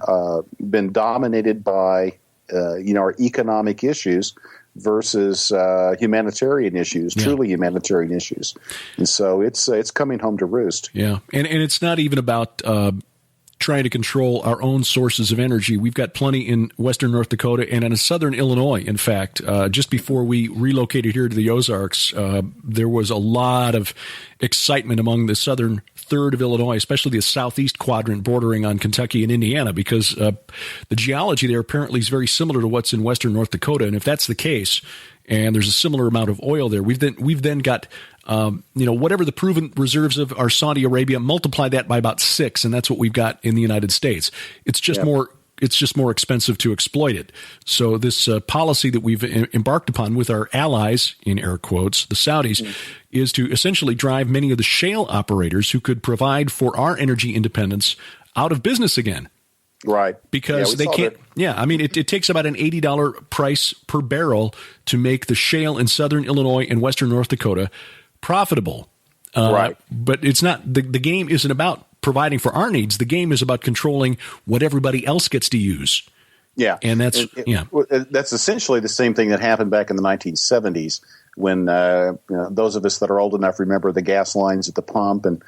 D: been dominated by our economic issues versus humanitarian issues, truly humanitarian issues. And so it's coming home to roost.
C: Yeah, and it's not even about trying to control our own sources of energy. We've got plenty in western North Dakota and in southern Illinois. In fact, just before we relocated here to the Ozarks, there was a lot of excitement among the southern third of Illinois, especially the southeast quadrant bordering on Kentucky and Indiana, because the geology there apparently is very similar to what's in western North Dakota. And if that's the case, and there's a similar amount of oil there, we've then got whatever the proven reserves of our Saudi Arabia, multiply that by about 6, and that's what we've got in the United States. It's just more. It's just more expensive to exploit it. So this policy that we've embarked upon with our allies, in air quotes, the Saudis, is to essentially drive many of the shale operators who could provide for our energy independence out of business again.
D: Right.
C: Because they can't. I mean, it takes about an $80 price per barrel to make the shale in southern Illinois and western North Dakota profitable. Right. But it's not. The game isn't about providing for our needs. The game is about controlling what everybody else gets to use. Yeah. And that's
D: that's essentially the same thing that happened back in the 1970s when those of us that are old enough remember the gas lines at the pump and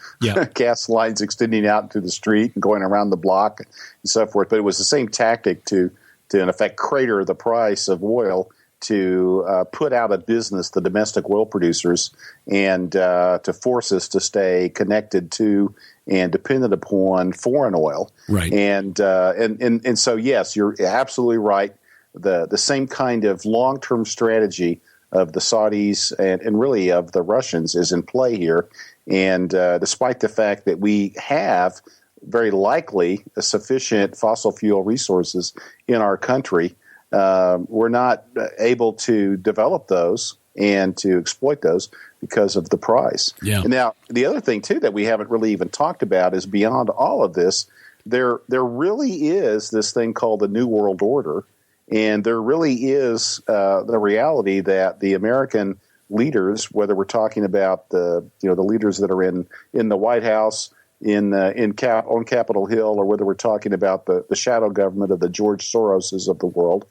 D: gas lines extending out into the street and going around the block and so forth. But it was the same tactic to in effect crater the price of oil, to put out of business the domestic oil producers, and to force us to stay connected to and dependent upon foreign oil.
C: Right.
D: And so, yes, you're absolutely right. The same kind of long-term strategy of the Saudis and really of the Russians is in play here. And despite the fact that we have very likely sufficient fossil fuel resources in our country, we're not able to develop those and to exploit those because of the price.
C: Yeah.
D: And now, the other thing, too, that we haven't really even talked about is beyond all of this, there really is this thing called the New World Order, and there really is the reality that the American leaders, whether we're talking about the leaders that are in the White House, on Capitol Hill, or whether we're talking about the shadow government of the George Soroses of the world.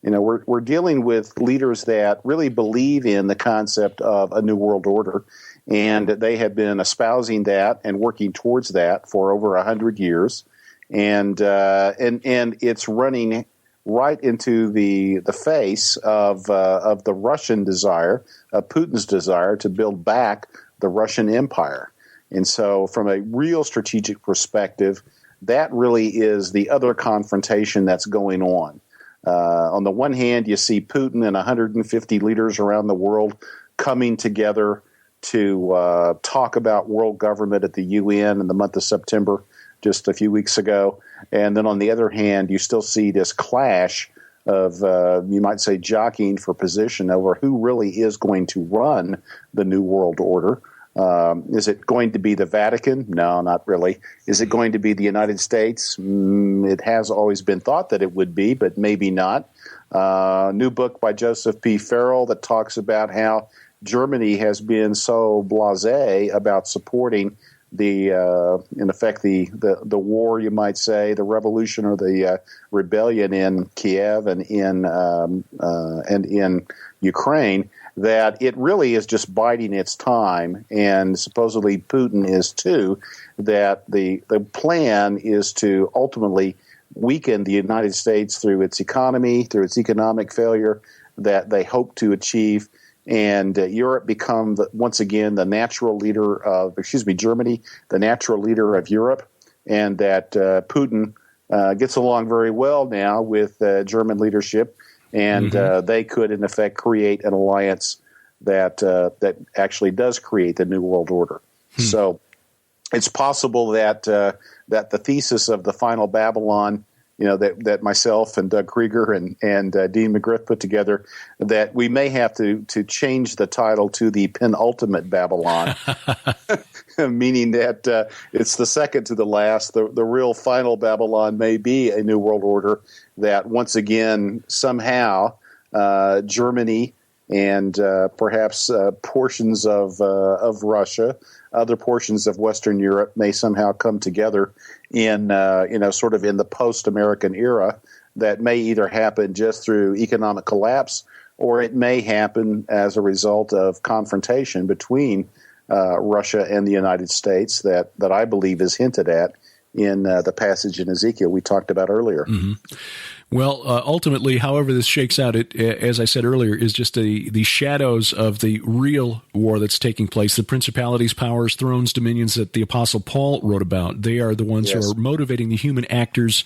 D: We're dealing with leaders that really believe in the concept of a new world order, and they have been espousing that and working towards that for over 100 years, and it's running right into the face of the Russian desire, of Putin's desire to build back the Russian Empire. And so, from a real strategic perspective, that really is the other confrontation that's going on. On the one hand, you see Putin and 150 leaders around the world coming together to talk about world government at the UN in the month of September, just a few weeks ago. And then on the other hand, you still see this clash of, you might say, jockeying for position over who really is going to run the New World Order. Is it going to be the Vatican? No, not really. Is it going to be the United States? It has always been thought that it would be, but maybe not. New book by Joseph P. Farrell that talks about how Germany has been so blasé about supporting in effect, the war, you might say, the revolution or the rebellion in Kiev and in Ukraine, that it really is just biding its time, and supposedly Putin is too, that the plan is to ultimately weaken the United States through its economy, through its economic failure that they hope to achieve, and Europe become, once again, the natural leader of, Germany, the natural leader of Europe, and that Putin gets along very well now with German leadership, and they could, in effect, create an alliance that actually does create the New World Order. So it's possible that that the thesis of the final Babylon, that myself and Doug Krieger and Dean McGriff put together, that we may have to change the title to the penultimate Babylon, meaning that it's the second to the last. The real final Babylon may be a New World Order that once again somehow Germany and perhaps portions of Russia, other portions of Western Europe may somehow come together in sort of in the post-American era. That may either happen just through economic collapse, or it may happen as a result of confrontation between Russia and the United States that I believe is hinted at in the passage in Ezekiel we talked about earlier.
C: Mm-hmm. Well, ultimately, however this shakes out, it, as I said earlier, is just the shadows of the real war that's taking place. The principalities, powers, thrones, dominions that the Apostle Paul wrote about. They are the ones who are motivating the human actors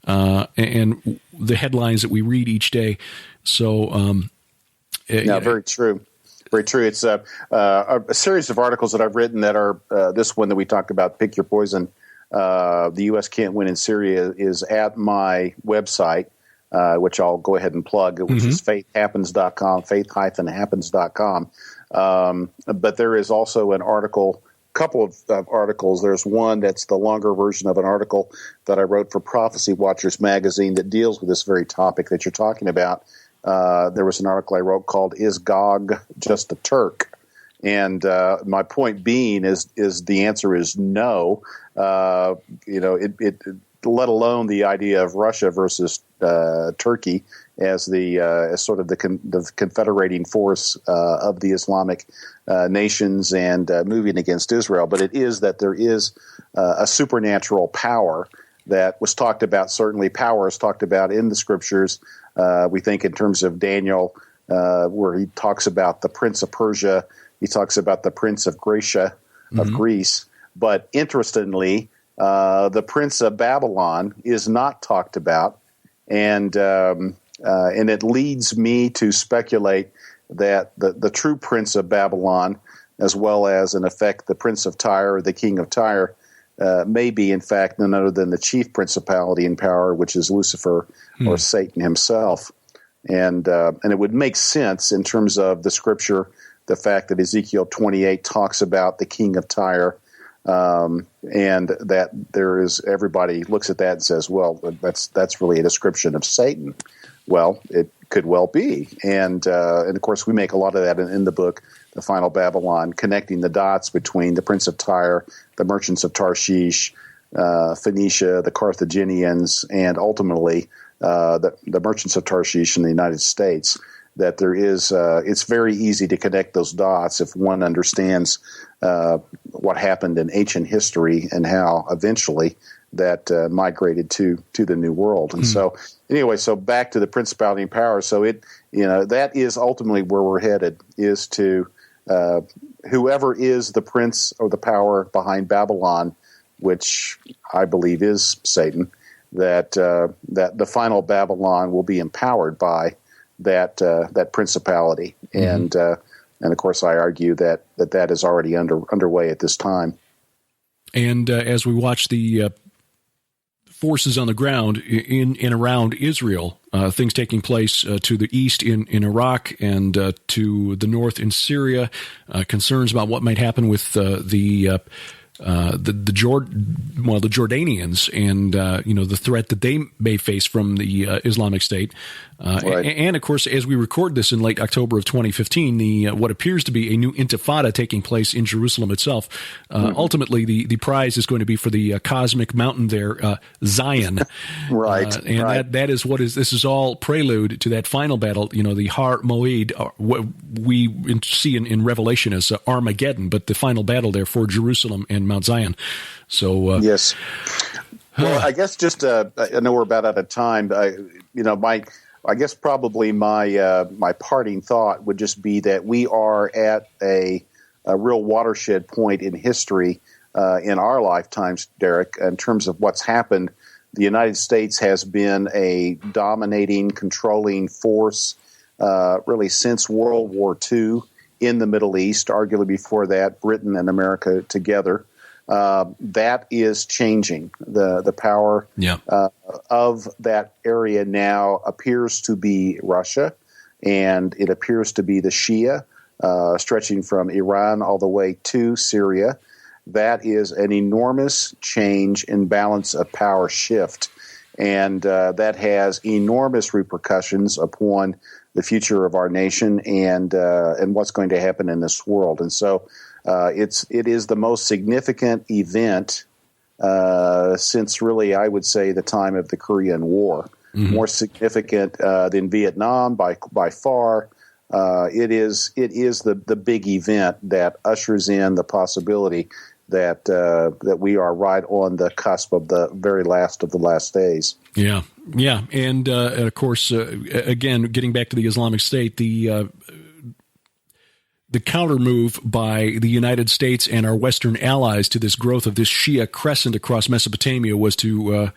C: and the headlines that we read each day. So,
D: very true. Very true. It's a series of articles that I've written that are this one that we talked about, Pick Your Poison. The U.S. Can't Win in Syria is at my website, which I'll go ahead and plug, which is faithhappens.com, faith-happens.com. But there is also an article, couple of articles. There's one that's the longer version of an article that I wrote for Prophecy Watchers magazine that deals with this very topic that you're talking about. There was an article I wrote called "Is Gog Just a Turk?" And my point being is the answer is no. It let alone the idea of Russia versus Turkey as as sort of the confederating force of the Islamic nations and moving against Israel. But it is that there is a supernatural power that was talked about. Certainly, power is talked about in the scriptures. We think in terms of Daniel, where he talks about the Prince of Persia. He talks about the Prince of Greece, but interestingly, the Prince of Babylon is not talked about, and it leads me to speculate that the true Prince of Babylon, as well as in effect the Prince of Tyre, or the King of Tyre, may be in fact none other than the chief principality in power, which is Lucifer or Satan himself, and it would make sense in terms of the scripture. The fact that Ezekiel 28 talks about the king of Tyre, and that there is, everybody looks at that and says, well, that's really a description of Satan. Well, it could well be. And of course, we make a lot of that in the book, The Final Babylon, connecting the dots between the Prince of Tyre, the merchants of Tarshish, Phoenicia, the Carthaginians, and ultimately the merchants of Tarshish in the United States. That there is, it's very easy to connect those dots if one understands what happened in ancient history and how eventually that migrated to the New World. And so, anyway, so back to the principality and power. So that is ultimately where we're headed, is to whoever is the prince or the power behind Babylon, which I believe is Satan, that the final Babylon will be empowered by that principality. And of course, I argue that is already underway at this time.
C: And as we watch the forces on the ground in and around Israel, things taking place to the east in Iraq and to the north in Syria, concerns about what might happen with the Jordanians and the threat that they may face from the Islamic State,
D: right.
C: And of course, as we record this in late October of 2015, what appears to be a new intifada taking place in Jerusalem itself. Ultimately, the prize is going to be for the cosmic mountain there, Zion,
D: right?
C: And
D: right.
C: that is what is. This is all prelude to that final battle. The Har Moed, what we see in Revelation as Armageddon, but the final battle there for Jerusalem and Mount Zion. So
D: yes. Well, I guess just I know we're about out of time. I guess probably my parting thought would just be that we are at a real watershed point in history in our lifetimes, Derek, in terms of what's happened. The United States has been a dominating, controlling force really since World War II in the Middle East, arguably before that, Britain and America together. That is changing. The power of that area now appears to be Russia, and it appears to be the Shia, stretching from Iran all the way to Syria. That is an enormous change in balance of power shift, and that has enormous repercussions upon the future of our nation and what's going to happen in this world. And so it is the most significant event since really, I would say, the time of the Korean War. More significant than Vietnam by far. It is the big event that ushers in the possibility that we are right on the cusp of the very last of the last days. Yeah. And of course, again, getting back to the Islamic State, the counter move by the United States and our Western allies to this growth of this Shia crescent across Mesopotamia was to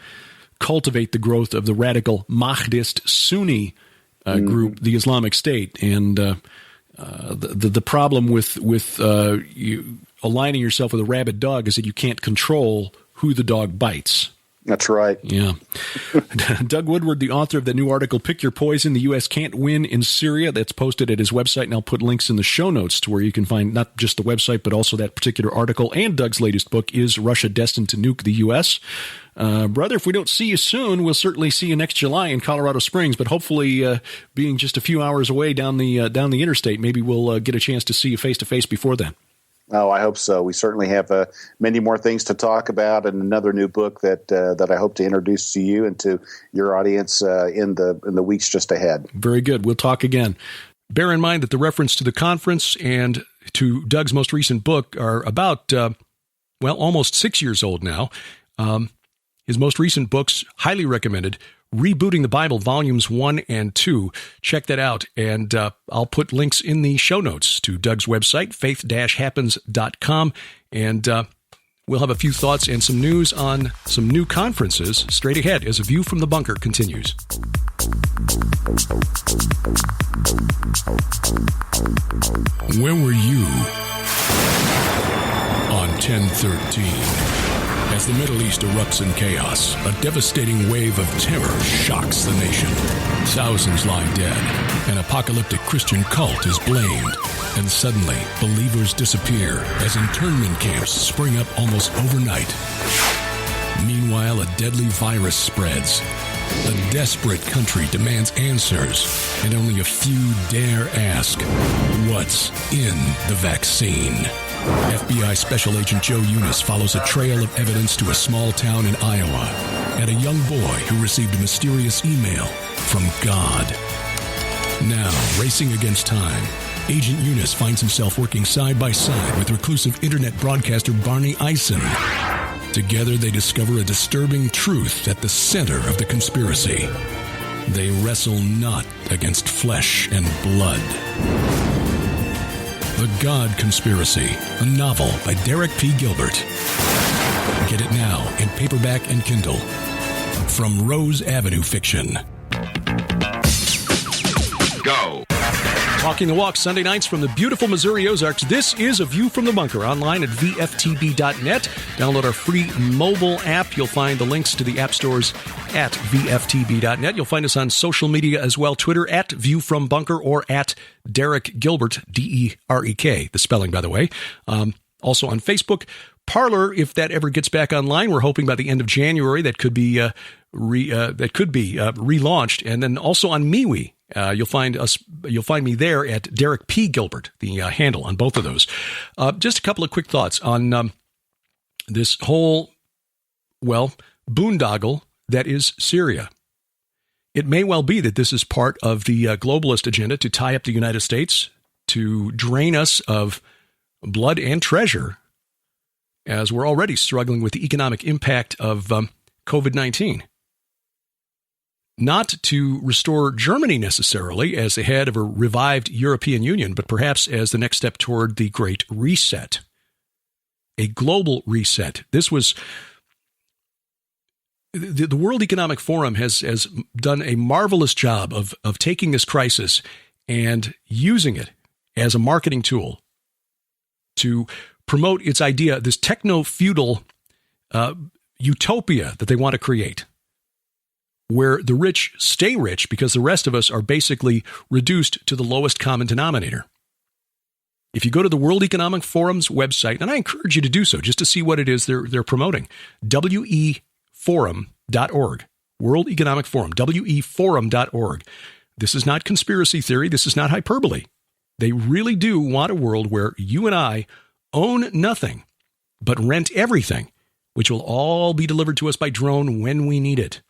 D: cultivate the growth of the radical Mahdist Sunni group, the Islamic State. And the problem with you aligning yourself with a rabid dog is that you can't control who the dog bites. That's right. Yeah. Doug Woodward, the author of the new article, Pick Your Poison, the U.S. Can't Win in Syria. That's posted at his website, and I'll put links in the show notes to where you can find not just the website, but also that particular article. And Doug's latest book, Is Russia Destined to Nuke the U.S.? Brother, if we don't see you soon, we'll certainly see you next July in Colorado Springs, but hopefully being just a few hours away down the interstate, maybe we'll get a chance to see you face-to-face before then. Oh, I hope so. We certainly have many more things to talk about, and another new book that I hope to introduce to you and to your audience in the weeks just ahead. Very good. We'll talk again. Bear in mind that the reference to the conference and to Doug's most recent book are about almost 6 years old now. His most recent books, highly recommended. Rebooting the Bible, Volumes 1 and 2. Check that out, and I'll put links in the show notes to Doug's website, faith-happens.com, and we'll have a few thoughts and some news on some new conferences straight ahead as A View from the Bunker continues.
A: Where were you on 10/13? As the Middle East erupts in chaos, a devastating wave of terror shocks the nation. Thousands lie dead. An apocalyptic Christian cult is blamed. And suddenly, believers disappear as internment camps spring up almost overnight. Meanwhile, a deadly virus spreads. The A desperate country demands answers, and only a few dare ask, what's in the vaccine? FBI Special Agent Joe Eunice follows a trail of evidence to a small town in Iowa and a young boy who received a mysterious email from God. Now, racing against time, Agent Eunice finds himself working side by side with reclusive internet broadcaster Barney Eisen. Together, they discover a disturbing truth at the center of the conspiracy. They wrestle not against flesh and blood. The God Conspiracy, a novel by Derek P. Gilbert. Get it now in paperback and Kindle. From Rose Avenue Fiction.
E: Go.
B: Talking the Walk Sunday nights from the beautiful Missouri Ozarks. This is A View from the Bunker, online at VFTB.net. Download our free mobile app. You'll find the links to the app stores at VFTB.net. You'll find us on social media as well, Twitter at View from Bunker or at Derek Gilbert, D-E-R-E-K, the spelling, by the way. Also on Facebook. Parler, if that ever gets back online, we're hoping by the end of January that could be relaunched. And then also on MeWe. You'll find me there at Derek P. Gilbert, the handle on both of those. Just a couple of quick thoughts on this whole, boondoggle that is Syria. It may well be that this is part of the globalist agenda to tie up the United States, to drain us of blood and treasure, as we're already struggling with the economic impact of COVID-19. Not to restore Germany necessarily as the head of a revived European Union, but perhaps as the next step toward the Great Reset, a global reset. This was the World Economic Forum has done a marvelous job of taking this crisis and using it as a marketing tool to promote its idea, this techno-feudal utopia that they want to create, where the rich stay rich because the rest of us are basically reduced to the lowest common denominator. If you go to the World Economic Forum's website, and I encourage you to do so just to see what it is they're promoting, weforum.org, World Economic Forum, weforum.org. This is not conspiracy theory. This is not hyperbole. They really do want a world where you and I own nothing, but rent everything, which will all be delivered to us by drone when we need it.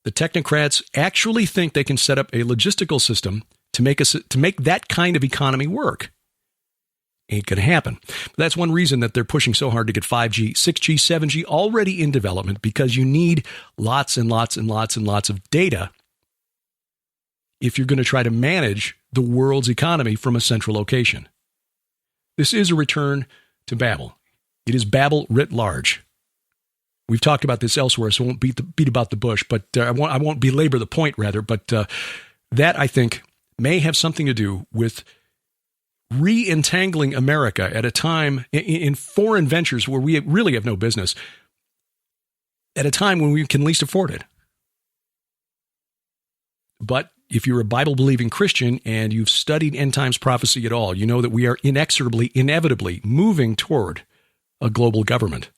B: The technocrats actually think they can set up a logistical system to make that kind of economy work. Ain't going to happen. But that's one reason that they're pushing so hard to get 5G, 6G, 7G already in development, because you need lots and lots and lots and lots of data if you're going to try to manage the world's economy from a central location. This is a return to Babel. It is Babel writ large. We've talked about this elsewhere, so I won't beat about the bush, but I won't belabor the point, rather. But that, I think, may have something to do with re-entangling America at a time in foreign ventures where we really have no business, at a time when we can least afford it. But if you're a Bible-believing Christian and you've studied end times prophecy at all, you know that we are inevitably moving toward a global government.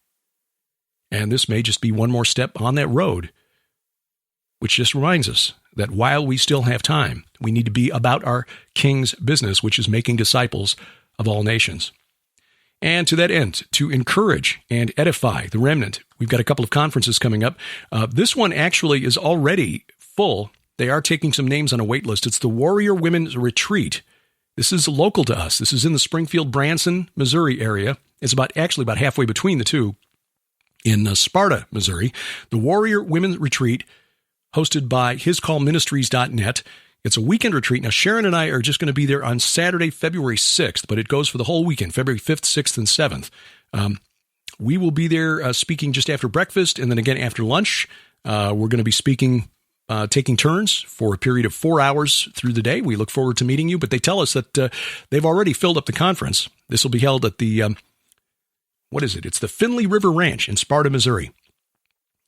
B: And this may just be one more step on that road, which just reminds us that while we still have time, we need to be about our King's business, which is making disciples of all nations. And to that end, to encourage and edify the remnant, we've got a couple of conferences coming up. This one actually is already full. They are taking some names on a wait list. It's the Warrior Women's Retreat. This is local to us. This is in the Springfield-Branson, Missouri area. It's about halfway between the two. In Sparta, Missouri, the Warrior Women's Retreat, hosted by hiscallministries.net. It's a weekend retreat. Now, Sharon and I are just going to be there on Saturday, February 6th, but it goes for the whole weekend, February 5th, 6th, and 7th. We will be there speaking just after breakfast, and then again after lunch. We're going to be speaking, taking turns for a period of 4 hours through the day. We look forward to meeting you, but they tell us that they've already filled up the conference. This will be held at the... It's the Finley River Ranch in Sparta, Missouri.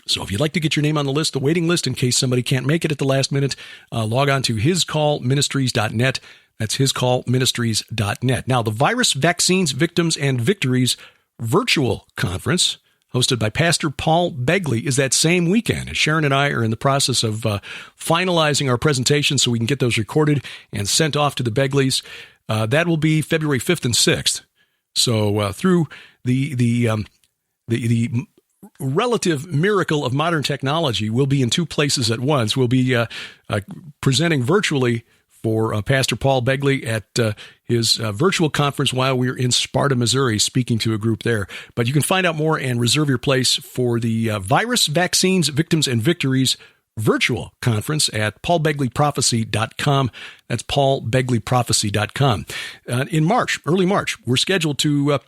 B: So if you'd like to get your name on the list, the waiting list, in case somebody can't make it at the last minute, log on to hiscallministries.net. That's hiscallministries.net. Now, the Virus, Vaccines, Victims, and Victories virtual conference, hosted by Pastor Paul Begley, is that same weekend. Sharon and I are in the process of finalizing our presentation so we can get those recorded and sent off to the Begleys. That will be February 5th and 6th. So through the relative miracle of modern technology, we'll be in two places at once. We'll be presenting virtually for Pastor Paul Begley at his virtual conference while we're in Sparta, Missouri, speaking to a group there. But you can find out more and reserve your place for the Virus, Vaccines, Victims, and Victories virtual conference at paulbegleyprophecy.com. That's paulbegleyprophecy.com. In March, early March, we're scheduled to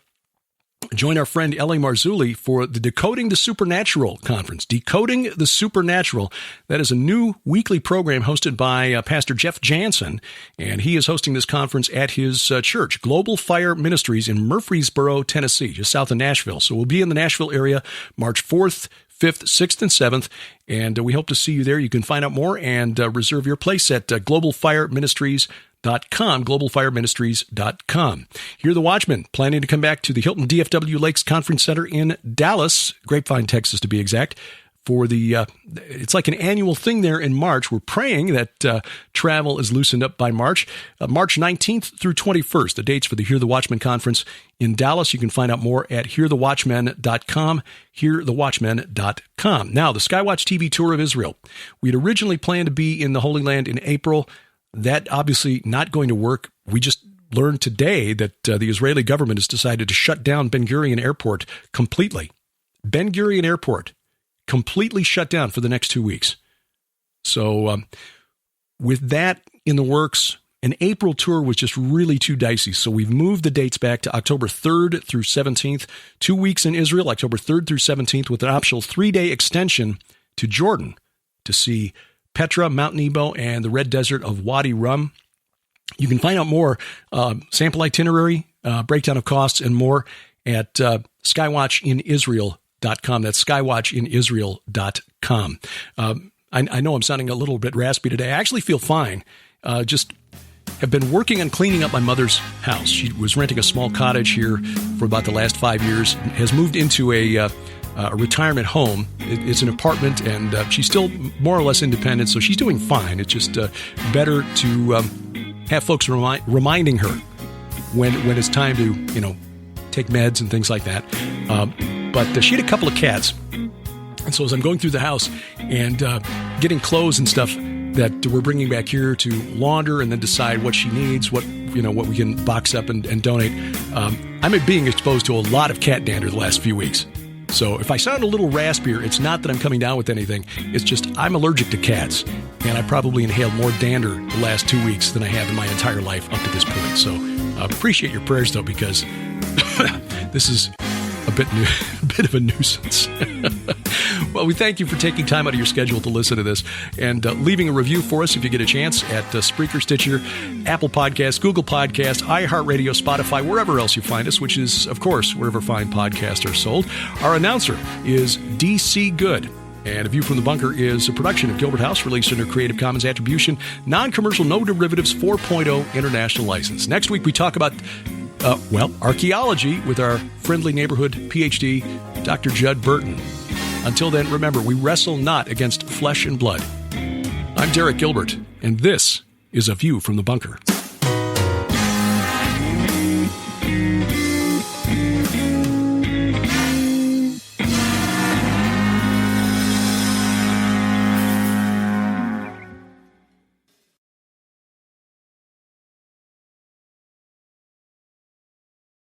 B: join our friend L.A. Marzulli for the Decoding the Supernatural conference. Decoding the Supernatural. That is a new weekly program hosted by Pastor Jeff Jansen, and he is hosting this conference at his church, Global Fire Ministries in Murfreesboro, Tennessee, just south of Nashville. So we'll be in the Nashville area March 4th, 5th, 6th, and 7th, and we hope to see you there. You can find out more and reserve your place at globalfireministries.com. Hear the Watchman planning to come back to the Hilton DFW Lakes Conference Center in Dallas, Grapevine, Texas, to be exact, for the, it's like an annual thing there in March. We're praying that travel is loosened up by March. March 19th through 21st, the dates for the Hear the Watchman Conference in Dallas. You can find out more at hearthewatchman.com, hearthewatchman.com. Now, the Skywatch TV tour of Israel. We had originally planned to be in the Holy Land in April. That obviously not going to work. We just learned today that the Israeli government has decided to shut down Ben Gurion Airport completely. Ben Gurion Airport completely shut down for the next 2 weeks. So with that in the works, an April tour was just really too dicey. So we've moved the dates back to October 3rd through 17th, 2 weeks in Israel, October 3rd through 17th, with an optional 3-day extension to Jordan to see Petra, Mount Nebo, and the Red Desert of Wadi Rum. You can find out more, sample itinerary, breakdown of costs, and more at skywatchinisrael.com. That's skywatchinisrael.com. I know I'm sounding a little bit raspy today. I actually feel fine. Just have been working on cleaning up my mother's house. She was renting a small cottage here for about the last 5 years, has moved into a retirement home. It's an apartment, and she's still more or less independent, so she's doing fine. It's just better to have folks reminding her when it's time to, take meds and things like that. But she had a couple of cats, and so as I'm going through the house and getting clothes and stuff that we're bringing back here to launder and then decide what she needs, what we can box up and donate, I'm being exposed to a lot of cat dander the last few weeks. So if I sound a little raspier, it's not that I'm coming down with anything. It's just I'm allergic to cats, and I probably inhaled more dander the last 2 weeks than I have in my entire life up to this point. So appreciate your prayers, though, because this is a bit of a nuisance. Well, we thank you for taking time out of your schedule to listen to this and leaving a review for us if you get a chance at Spreaker, Stitcher, Apple Podcasts, Google Podcasts, iHeartRadio, Spotify, wherever else you find us, which is, of course, wherever fine podcasts are sold. Our announcer is DC Good. And A View from the Bunker is a production of Gilbert House, released under Creative Commons Attribution, Non-Commercial, No Derivatives 4.0 International License. Next week, we talk about archaeology with our friendly neighborhood PhD, Dr. Judd Burton. Until then, remember, we wrestle not against flesh and blood. I'm Derek Gilbert, and this is A View from the Bunker.